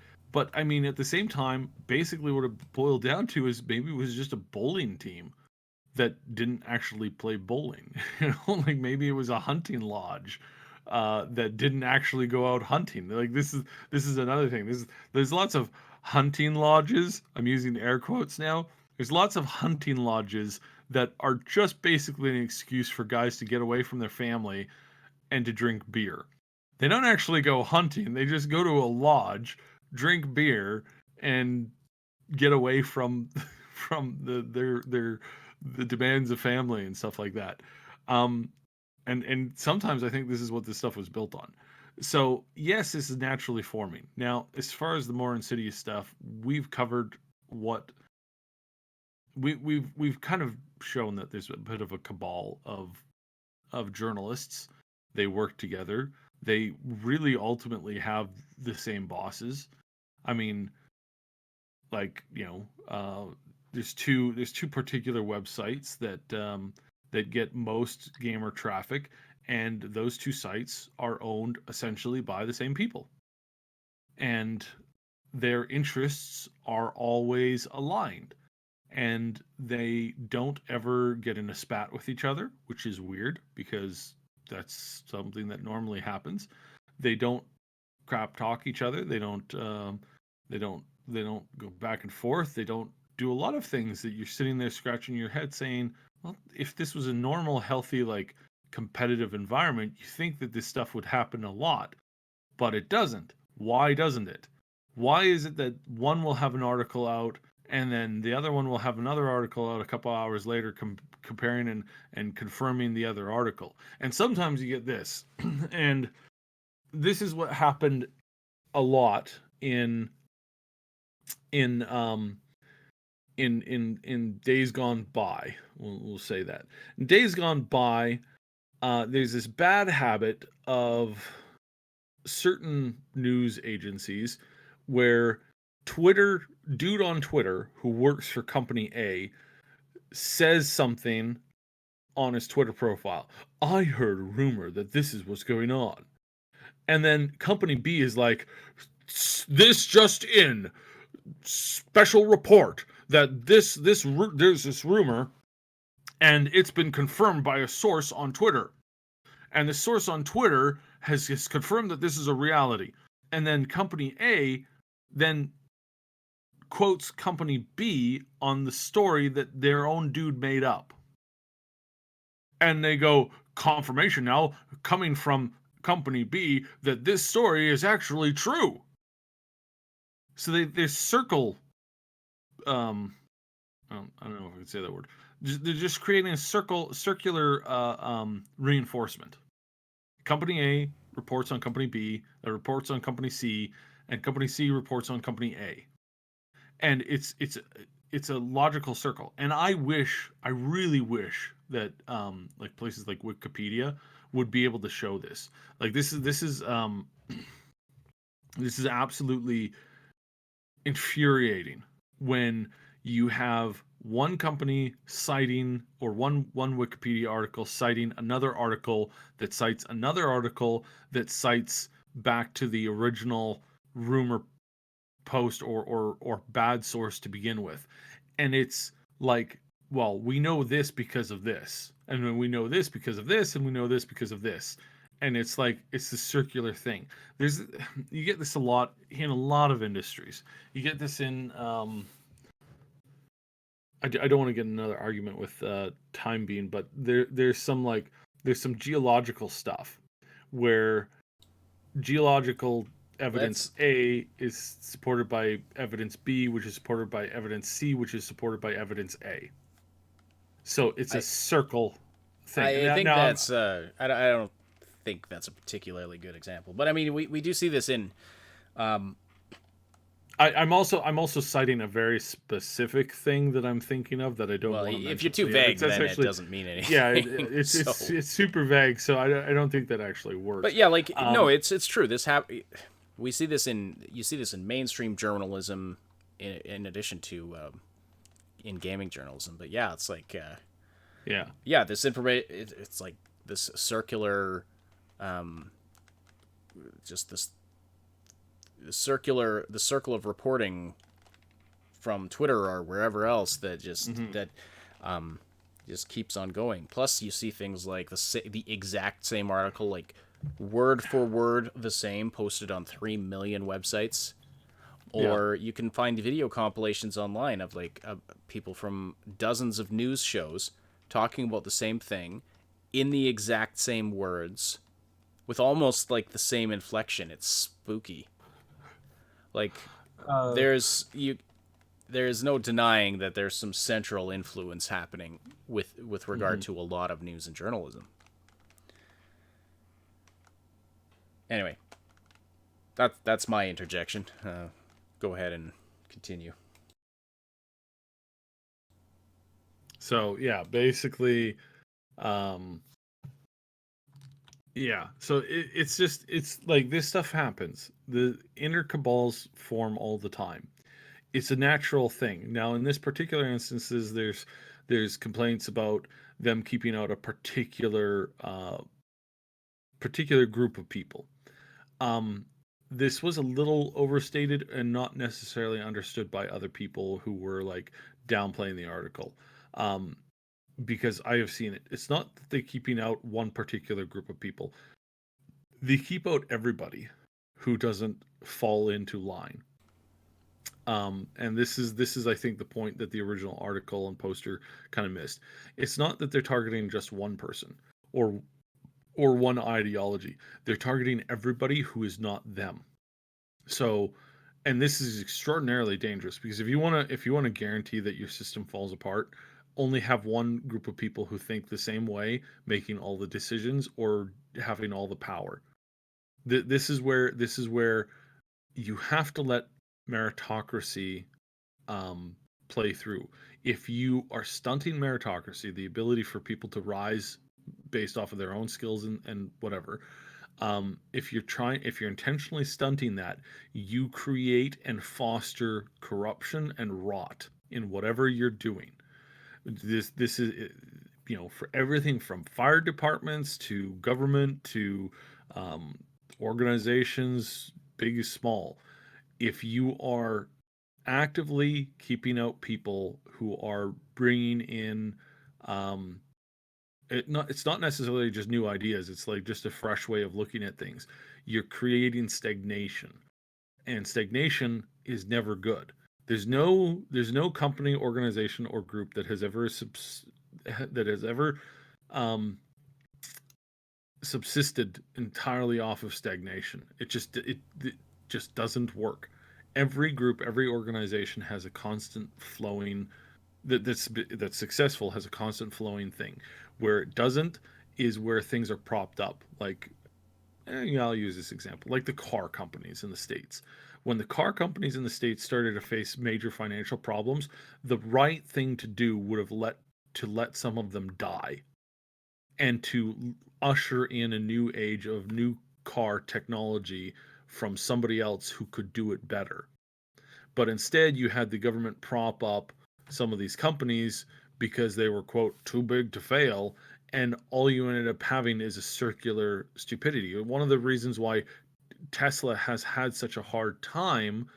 I mean, at the same time, basically what it boiled down to is maybe it was just a bowling team that didn't actually play bowling. You know, like maybe it was a hunting lodge that didn't actually go out hunting. Like this is another thing. There's lots of hunting lodges. I'm using air quotes now. There's lots of hunting lodges that are just basically an excuse for guys to get away from their family and to drink beer. They don't actually go hunting. They just go to a lodge, drink beer, and get away from the demands of family and stuff like that. And sometimes I think this is what this stuff was built on. So yes, this is naturally forming. Now, as far as the more insidious stuff, we've covered what we've kind of shown that there's a bit of a cabal of journalists. They work together. They really ultimately have the same bosses. I mean, like, there's two particular websites that get most gamer traffic, and those two sites are owned essentially by the same people, and their interests are always aligned, and they don't ever get in a spat with each other, which is weird because that's something that normally happens. They don't crap talk each other. They don't go back and forth. They don't do a lot of things that you're sitting there scratching your head saying, well, if this was a normal, healthy, like competitive environment, you think that this stuff would happen a lot, but it doesn't. Why doesn't it? Why is it that one will have an article out and then the other one will have another article out a couple hours later comparing and confirming the other article? And sometimes you get this, and this is what happened a lot in days gone by. We'll say that in days gone by, there's this bad habit of certain news agencies where dude on Twitter who works for company A says something on his Twitter profile. I heard a rumor that this is what's going on. And then company B is like, this just in, special report that there's this rumor, and it's been confirmed by a source on Twitter. And the source on Twitter has confirmed that this is a reality. And then company A then quotes company B on the story that their own dude made up. And they go, confirmation now coming from company B that this story is actually true. So they circle, I don't know if I could say that word. They're just creating a circular reinforcement. Company A reports on company B, that reports on company C, and company C reports on company A. And it's a logical circle. And I really wish that like places like Wikipedia would be able to show this. Like this is absolutely infuriating when you have one company citing, or one Wikipedia article citing another article that cites another article that cites back to the original rumor post or bad source to begin with. And it's like, well, we know this because of this, and then we know this because of this, and we know this because of this. And it's like, it's the circular thing. You get this a lot in a lot of industries. You get this in I don't want to get another argument with time being, but there's some geological stuff where geological evidence Let's A is supported by evidence B, which is supported by evidence C, which is supported by evidence A. So it's a I circle thing. And I think now that's I don't think that's a particularly good example, but I mean we do see this in I'm also citing a very specific thing that I'm thinking of that I don't well, want to if you're mention. too So yeah, vague, that's then it actually, doesn't mean yeah, anything. So, it's super vague. So I don't think that actually but works. yeah, like no, Um, it's true. We see this in you see this in mainstream journalism, in addition to in gaming journalism. But yeah, it's like yeah, yeah, this information it's like this circular, um, just the circle of reporting from Twitter or wherever else that hmm um, just keeps on going. Plus, you see things like the exact same article, like word for word the same, posted on 3 million websites. yeah. Or you can find video compilations online of like people from dozens of news shows talking about the same thing in the exact same words with almost like the same inflection. It's spooky. Like Uh, there's no denying that there's some central influence happening with regard mhm. to a lot of news and journalism. Anyway, that's my interjection. Go ahead and continue. So yeah, basically, um, yeah. So it's like this stuff happens. The inner cabals form all the time. It's a natural thing. Now, in this particular instances, there's complaints about them keeping out a particular group of people. Um, this was a little overstated and not necessarily understood by other people who were like downplaying the article. Um, because I have seen it. It's not that they're keeping out one particular group of people. They keep out everybody who doesn't fall into line. And this is I think the point that the original article and poster kind of missed. It's not that they're targeting just one person or one ideology. They're targeting everybody who is not them. So, and this is extraordinarily dangerous because if you want to guarantee that your system falls apart, only have one group of people who think the same way making all the decisions or having all the power. This is where you have to let meritocracy um, play through. If you are stunting meritocracy, the ability for people to rise based off of their own skills and whatever, if you're intentionally stunting that, you create and foster corruption and rot in whatever you're doing. This is for everything from fire departments to government to um, organizations, big as small. If you are actively keeping out people who are bringing in um, it's not necessarily just new ideas, it's like just a fresh way of looking at things, you're creating stagnation, and stagnation is never good. There's no company, organization, or group that has ever um, subsisted entirely off of stagnation. It just doesn't work. Every group, every organization has a constant flowing that's successful has a constant flowing thing. Where it doesn't is where things are propped up. Like, I'll use this example, like the car companies in the states. When the car companies in the states started to face major financial problems, the right thing to do would have let some of them die and to usher in a new age of new car technology from somebody else who could do it better. But instead, you had the government prop up some of these companies because they were, quote, too big to fail. And all you ended up having is a circular stupidity. One of the reasons why Tesla has had such a hard time,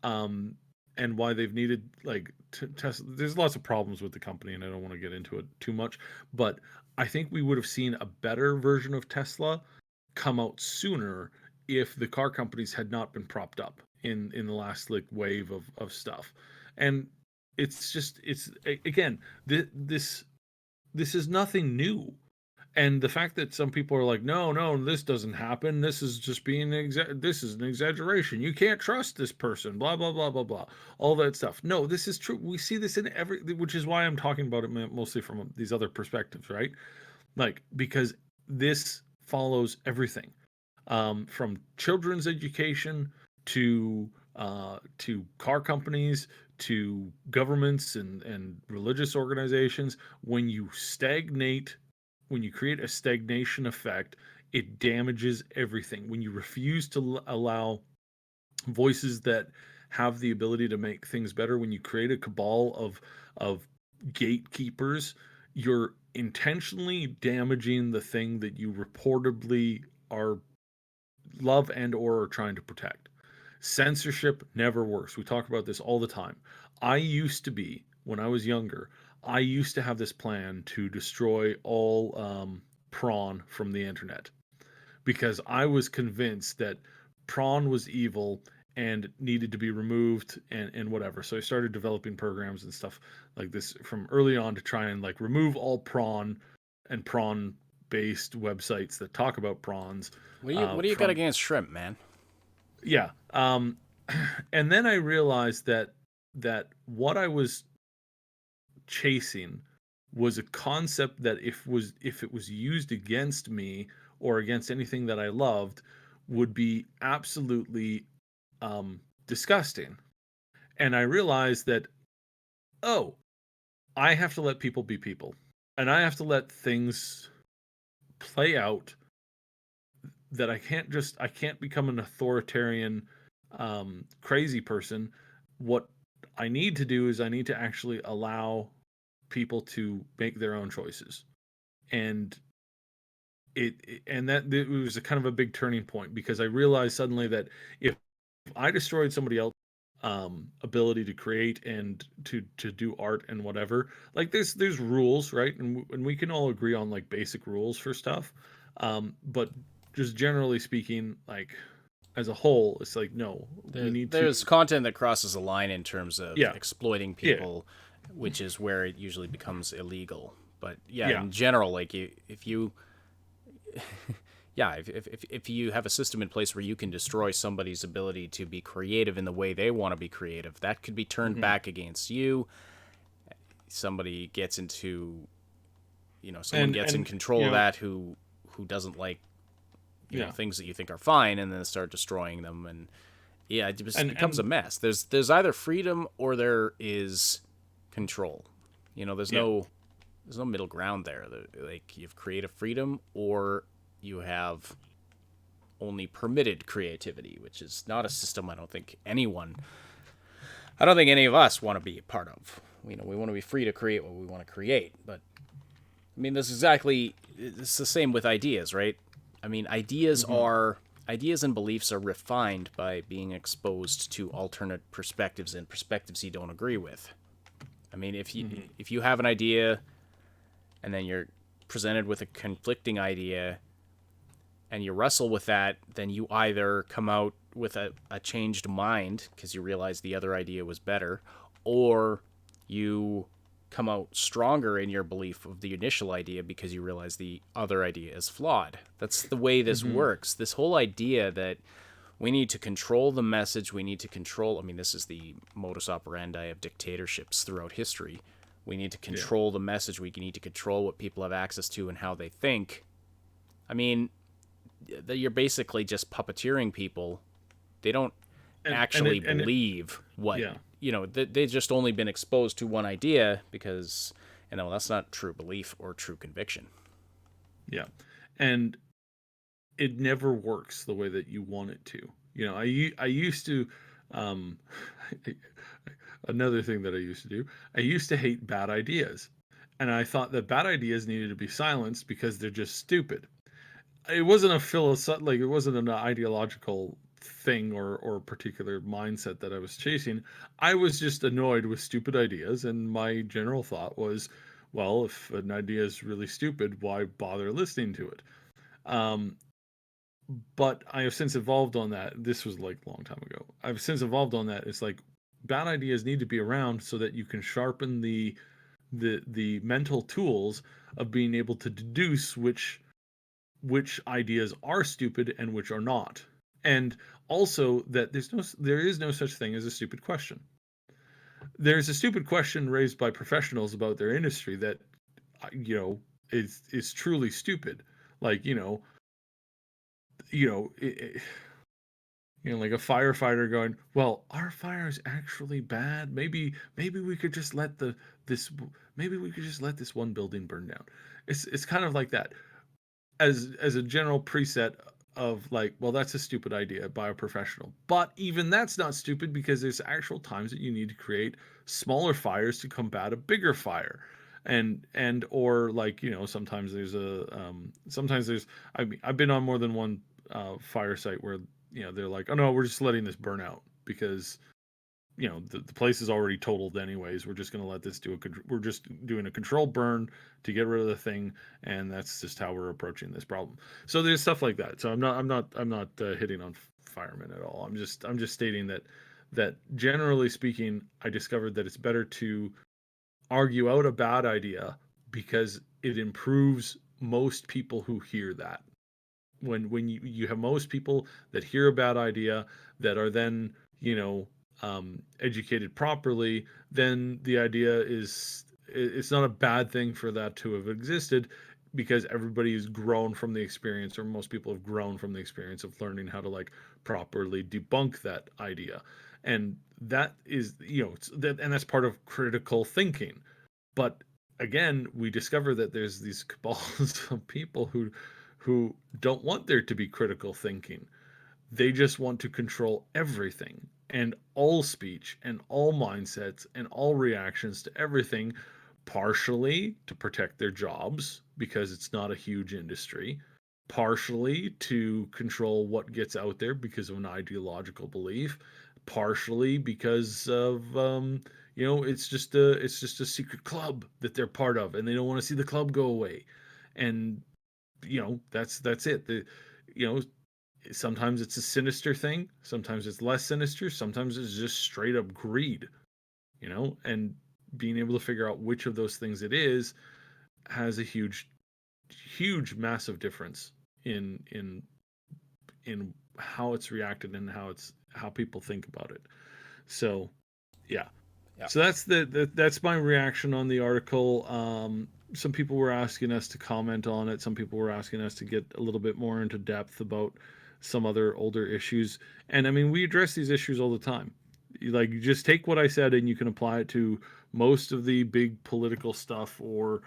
um, and why they've needed like Tesla. There's lots of problems with the company, and I don't want to get into it too much. But I think we would have seen a better version of Tesla come out sooner if the car companies had not been propped up in the last like wave of stuff. And it's just it's again, this is nothing new. And the fact that some people are like, no, no, this doesn't happen. This is just being this is an exaggeration. You can't trust this person. Blah blah blah blah blah. All that stuff. No, this is true. We see this in every, which is why I'm talking about it mostly from these other perspectives, right? Like because this follows everything, from children's education to car companies to governments and religious organizations. When you stagnate, when you create a stagnation effect, it damages everything. When you refuse to allow voices that have the ability to make things better, when you create a cabal of gatekeepers, you're intentionally damaging the thing that you reportedly are love and or are trying to protect. Censorship never works. We talk about this all the time. I used to be, when I was younger, I used to have this plan to destroy all prawn from the internet because I was convinced that prawn was evil and needed to be removed and whatever. So I started developing programs and stuff like this from early on to try and like remove all prawn and prawn based websites that talk about prawns. What do you got against shrimp, man? Yeah. And then I realized that what I was chasing was a concept that if it was used against me or against anything that I loved would be absolutely disgusting. And I realized that, oh, I have to let people be people, and I have to let things play out. That I can't become an authoritarian crazy person. What I need to do is I need to actually allow people to make their own choices. And it was a kind of a big turning point because I realized suddenly that if I destroyed somebody else's ability to create and to do art and whatever, like there's rules, right? And we can all agree on like basic rules for stuff. But just generally speaking, like as a whole, it's like no, we need to. There's content that crosses a line in terms of Yeah, exploiting yeah, people, which is where it usually becomes illegal. But yeah, yeah, in general, like if you yeah, if you have a system in place where you can destroy somebody's ability to be creative in the way they want to be creative, that could be turned hmm back against you. Somebody gets into, someone gets in and control of that who doesn't like, yeah, things that you think are fine, and then start destroying them, and yeah, it just becomes a and mess. There's either freedom or there is control. There's yeah, no middle ground there. Like you have creative freedom or you have only permitted creativity, which is not a system I don't think any of us want to be a part of. We want to be free to create what we want to create, but I mean, it's the same with ideas, right? I mean, hmm ideas and beliefs are refined by being exposed to alternate perspectives and perspectives you don't agree with. I mean, hmm if you have an idea and then you're presented with a conflicting idea and you wrestle with that, then you either come out with a changed mind because you realize the other idea was better, or you come out stronger in your belief of the initial idea because you realize the other idea is flawed. That's the way this hmm works. This whole idea that we need to control the message, we need to control, I mean, this is the modus operandi of dictatorships throughout history. We need to yeah, control the message, we need to control what people have access to and how they think. I mean, you're basically just puppeteering people. They don't actually and it, believe what yeah, they've just only been exposed to one idea because that's not true belief or true conviction. yeah, and it never works the way that you want it to. I used to, um, another thing that I used to do, I used to hate bad ideas. And I thought that bad ideas needed to be silenced because they're just stupid. It wasn't a it wasn't an ideological thing or particular mindset that I was chasing. I was just annoyed with stupid ideas, and my general thought was, well, if an idea is really stupid, why bother listening to it? Um, but I have since evolved on that. This was like a long time ago. I've since evolved on that. It's like bad ideas need to be around so that you can sharpen the mental tools of being able to deduce which ideas are stupid and which are not. And also that there is no such thing as a stupid question. There's a stupid question raised by professionals about their industry that is truly stupid. Like, like a firefighter going, "Well, our fire is actually bad. Maybe we could just let this one building burn down." It's kind of like that as a general preset of like, well, that's a stupid idea by a professional. But even that's not stupid, because there's actual times that you need to create smaller fires to combat a bigger fire. Or like, sometimes there's I mean, I've been on more than one fire site where they're like, oh no, we're just letting this burn out because the place is already totaled anyways. We're just going to let this we're just doing a controlled burn to get rid of the thing, and that's just how we're approaching this problem. So there's stuff like that. So I'm not hitting on firemen at all. I'm just stating that generally speaking, I discovered that it's better to argue out a bad idea because it improves most people who hear that. When you have most people that hear a bad idea that are then educated properly, then the idea is, it's not a bad thing for that to have existed, because everybody has grown from the experience, or most people have grown from the experience of learning how to like properly debunk that idea. And that is, and that's part of critical thinking. But again, we discover that there's these cabals of people who don't want there to be critical thinking. They just want to control everything and all speech and all mindsets and all reactions to everything, partially to protect their jobs because it's not a huge industry, partially to control what gets out there because of an ideological belief, partially because of it's just a secret club that they're part of and they don't want to see the club go away. And that's it. Sometimes it's a sinister thing, sometimes it's less sinister, sometimes it's just straight up greed, and being able to figure out which of those things it is has a huge massive difference in how it's reacted and how people think about it. So yeah. So that's my reaction on the article. Some people were asking us to comment on it. Some people were asking us to get a little bit more into depth about some other older issues. And I mean, we address these issues all the time. Like, you just take what I said and you can apply it to most of the big political stuff or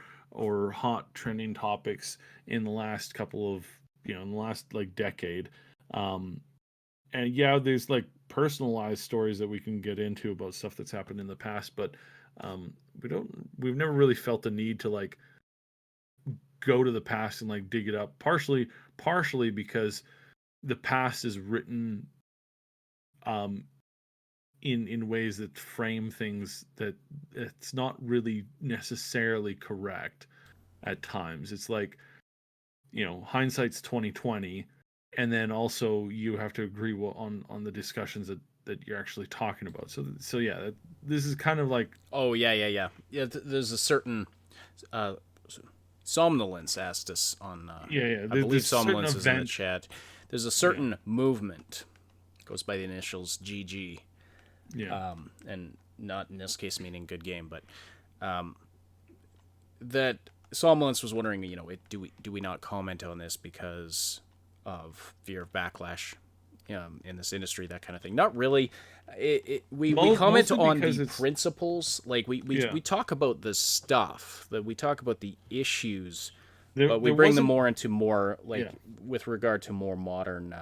hot trending topics in the last couple of, in the last like decade. And yeah, there's like personalized stories that we can get into about stuff that's happened in the past, but we've never really felt the need to like go to the past and like dig it up, partially because the past is written in ways that frame things that it's not really necessarily correct at times. It's like, hindsight's 2020, and then also you have to agree on the discussions that you're actually talking about. So yeah, this is kind of like, there's a certain Somnolence asked us on I believe Somnolence is in the chat. There's a certain movement, goes by the initials GG, and not in this case meaning good game, but that Somnolence was wondering, do we not comment on this because of fear of backlash in this industry, that kind of thing? Not really. We comment on the principles. Like we talk about the stuff, that we talk about the issues, but we bring them more into with regard to more modern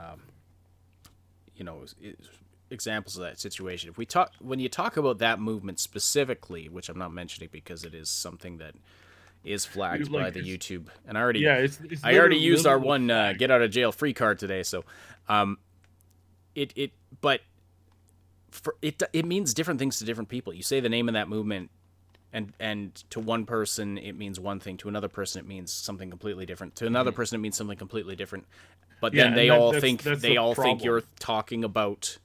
examples of that situation. When you talk about that movement specifically, which I'm not mentioning because it is something that is flagged by the YouTube, and I already used our one get out of jail free card today, so it means different things to different people. You say the name of that movement, and to one person it means one thing, to another person it means something completely different, to another person it means something completely different. But then they all think you're talking about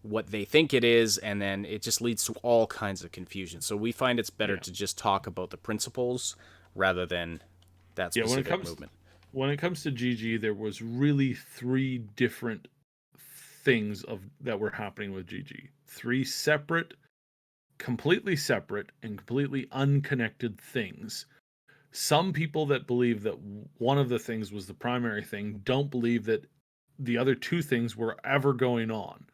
what they think it is, and then it just leads to all kinds of confusion. So we find it's better to just talk about the principles rather than that specific movement. When it comes to GG, there was really 3 different things that were happening with GG. 3 completely separate and completely unconnected things. Some people that believe that one of the things was the primary thing don't believe that the other 2 things were ever going on,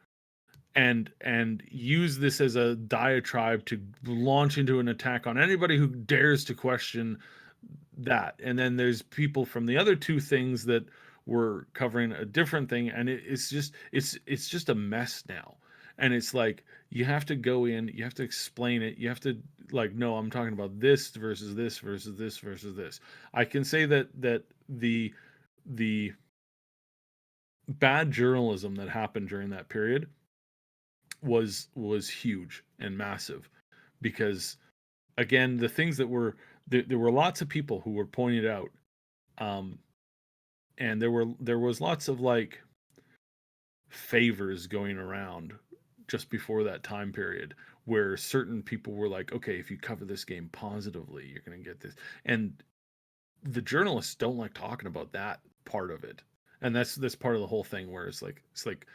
and use this as a diatribe to launch into an attack on anybody who dares to question that. And then there's people from the other 2 things that were covering a different thing, and it's just a mess now. And it's like, you have to go in, you have to explain it, you have to, like, no, I'm talking about this versus this versus this versus this. I can say that the bad journalism that happened during that period was huge and massive, because again, the things that were there were lots of people who were pointed out, and there was lots of like favors going around just before that time period, where certain people were like, okay, if you cover this game positively, you're going to get this. And the journalists don't like talking about that part of it. And that's part of the whole thing, where it's like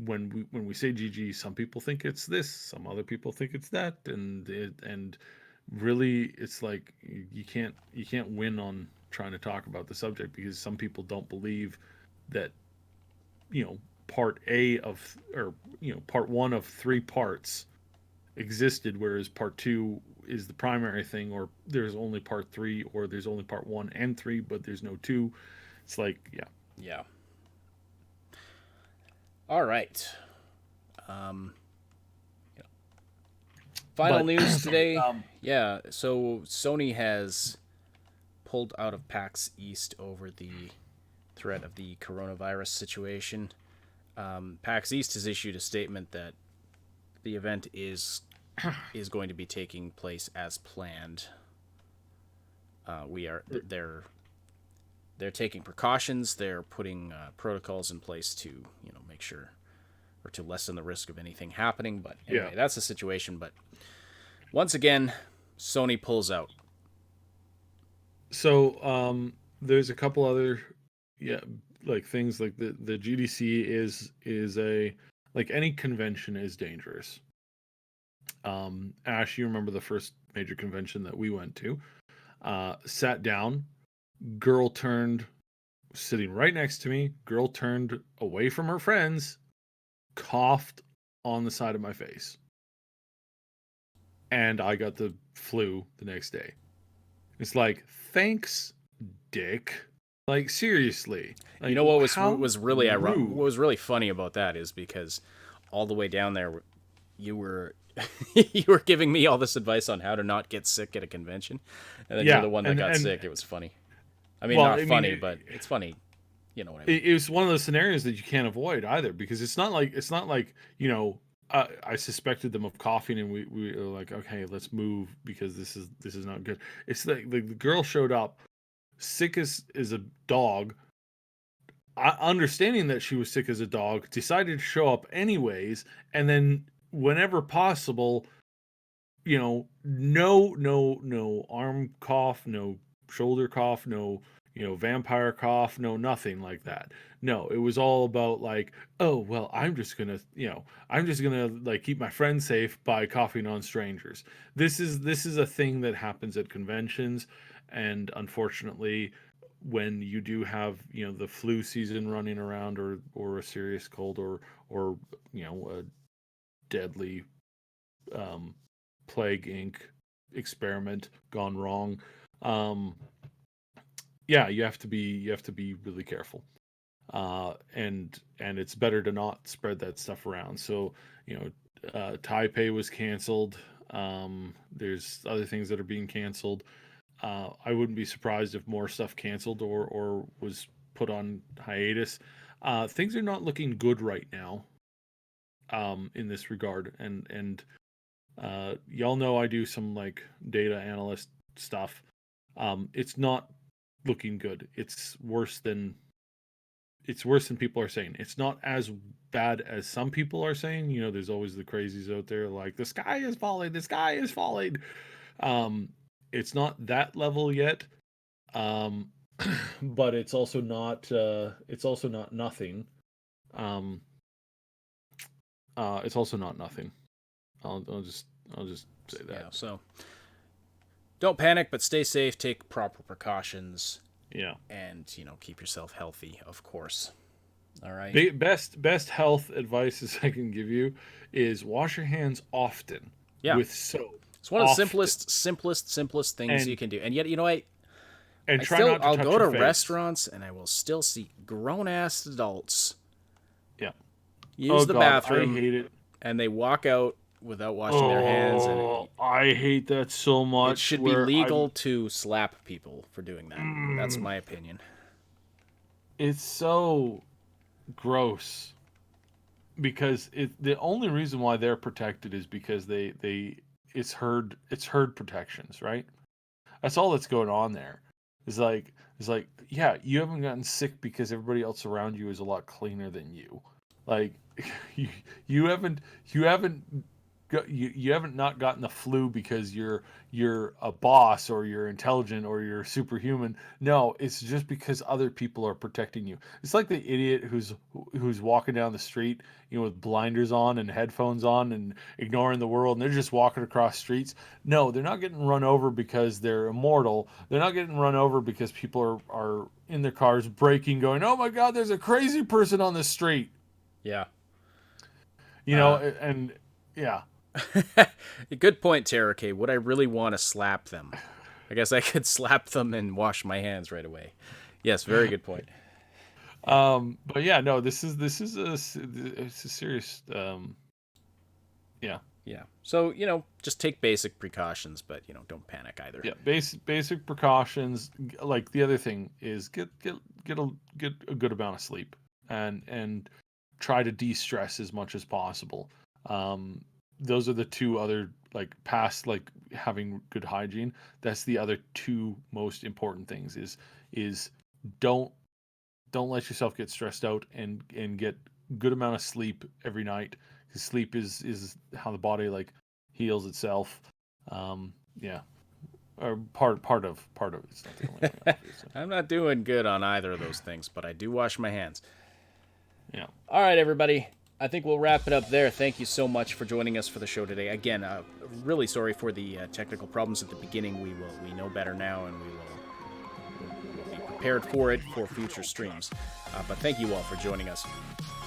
when we say GG, some people think it's this, some other people think it's that, and really it's like you can't win on trying to talk about the subject, because some people don't believe that, part one of 3 parts existed, whereas part 2 is the primary thing, or there's only part 3, or there's only part 1 and 3 but there's no 2. It's like, yeah. All right. Final news today. So Sony has pulled out of PAX East over the threat of the coronavirus situation. PAX East has issued a statement that the event is going to be taking place as planned. They're taking precautions. They're putting protocols in place to make sure, or to lessen the risk of anything happening. But anyway, that's the situation. But once again, Sony pulls out. So there's a couple other like things, like the GDC is a, like, any convention is dangerous. Ash, you remember the first major convention that we went to? Sat down, girl turned, sitting right next to me, girl turned away from her friends, coughed on the side of my face, and I got the flu the next day. It's like, thanks, dick. Like, seriously. Like, what was really ironic, what was really funny about that is because all the way down there, you were you were giving me all this advice on how to not get sick at a convention, and then you're the one that got sick. It was funny. I mean, but it's funny. You know what I mean? It was one of those scenarios that you can't avoid either, because it's not like I suspected them of coughing, and we were like, okay, let's move, because this is not good. It's like the girl showed up sick as a dog. Understanding that she was sick as a dog, decided to show up anyways, and then whenever possible, no arm cough, no shoulder cough, no vampire cough, no nothing like that. No, it was all about like, oh well, I'm just gonna like keep my friends safe by coughing on strangers. This is a thing that happens at conventions, and unfortunately, when you do have the flu season running around, or a serious cold, or a deadly Plague Inc. experiment gone wrong, you have to be really careful, and it's better to not spread that stuff around. So Taipei was canceled. There's other things that are being canceled. I wouldn't be surprised if more stuff canceled or was put on hiatus. Things are not looking good right now, in this regard, and y'all know I do some like data analyst stuff. It's not looking good. It's worse than it's worse than people are saying. It's not as bad as some people are saying. You know, there's always the crazies out there like the sky is falling, the sky is falling. It's not that level yet. But it's also not nothing. It's also not nothing. I'll just say that. Yeah, so don't panic, but stay safe, take proper precautions. Yeah. And, keep yourself healthy, of course. All right. Best health advice I can give you is wash your hands often with soap. It's one of the simplest things you can do. And yet, I'll go to restaurants and I will still see grown-ass adults use the bathroom. I hate it. And they walk out without washing their hands. And I hate that so much. It should be legal to slap people for doing that. That's my opinion. It's so gross because the only reason why they're protected is because it's herd protections, right? That's all that's going on there. It's like yeah, you haven't gotten sick because everybody else around you is a lot cleaner than you. Like you haven't not gotten the flu because you're a boss or you're intelligent or you're superhuman. No, it's just because other people are protecting you. It's like the idiot who's walking down the street, with blinders on and headphones on and ignoring the world, and they're just walking across streets. No, they're not getting run over because they're immortal. They're not getting run over because people are in their cars braking, going, "Oh my God, there's a crazy person on the street." Yeah. And yeah. Good point, Tara K. Would I really want to slap them? I guess I could slap them and wash my hands right away. Yes, very good point. But yeah, no, this is a serious. Yeah. Yeah. So just take basic precautions, but don't panic either. Yeah, basic precautions. Like the other thing is get a good amount of sleep and try to de-stress as much as possible. Those are the two other, past having good hygiene. That's the other two most important things is don't let yourself get stressed out and get good amount of sleep every night, because sleep is how the body heals itself. Yeah. Or part of it. It's not the only thing, obviously. I'm not doing good on either of those things, but I do wash my hands. Yeah. All right, everybody. I think we'll wrap it up there. Thank you so much for joining us for the show today. Again, really sorry for the technical problems at the beginning. We know better now, and we'll be prepared for it for future streams. But thank you all for joining us.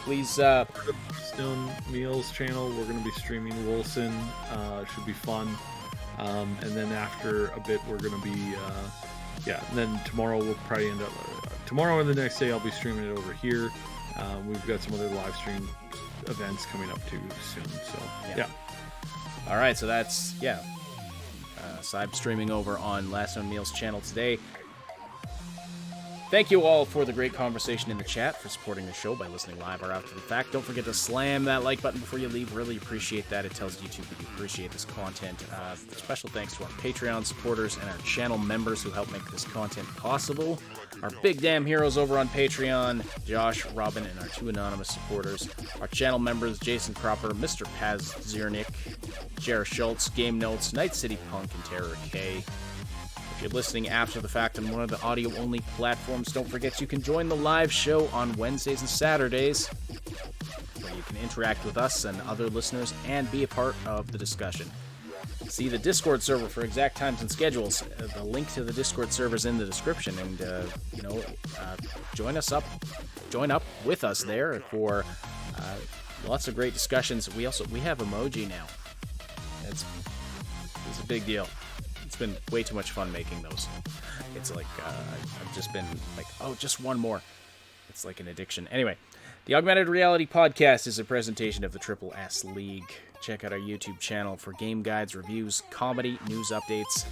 Please, Stone Meals channel. We're going to be streaming Wilson. It should be fun. And then after a bit, we're going to be, and then tomorrow we'll probably end up. Tomorrow and the next day, I'll be streaming it over here. We've got some other live stream events coming up too soon. So yeah. All right, so that's Cyber streaming over on Last Known Meals channel today. Thank you all for the great conversation in the chat, for supporting the show by listening live or after the fact. Don't forget to slam that like button before you leave. Really appreciate that. It tells YouTube that you appreciate this content. Special thanks to our Patreon supporters and our channel members who help make this content possible. Our big damn heroes over on Patreon, Josh, Robin, and our two anonymous supporters. Our channel members, Jason Cropper, Mr. Paz Ziernik, Jared Schultz, Game Notes, Night City Punk, and Terror K. If you're listening after the fact on one of the audio-only platforms, don't forget you can join the live show on Wednesdays and Saturdays, where you can interact with us and other listeners and be a part of the discussion. See the Discord server for exact times and schedules. The link to the Discord server is in the description, and join up with us there for lots of great discussions. We have emoji now. It's a big deal. It's been way too much fun making those. It's like I've just been like, oh, just one more. It's like an addiction. Anyway, the Augmented Reality Podcast is a presentation of the Triple S League. Check out our YouTube channel for game guides, reviews, comedy, news updates,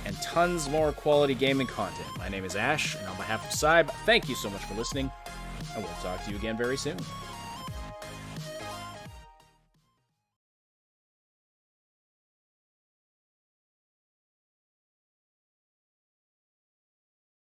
and tons more quality gaming content. My name is Ash, and on behalf of Cyb, thank you so much for listening, and we'll talk to you again very soon.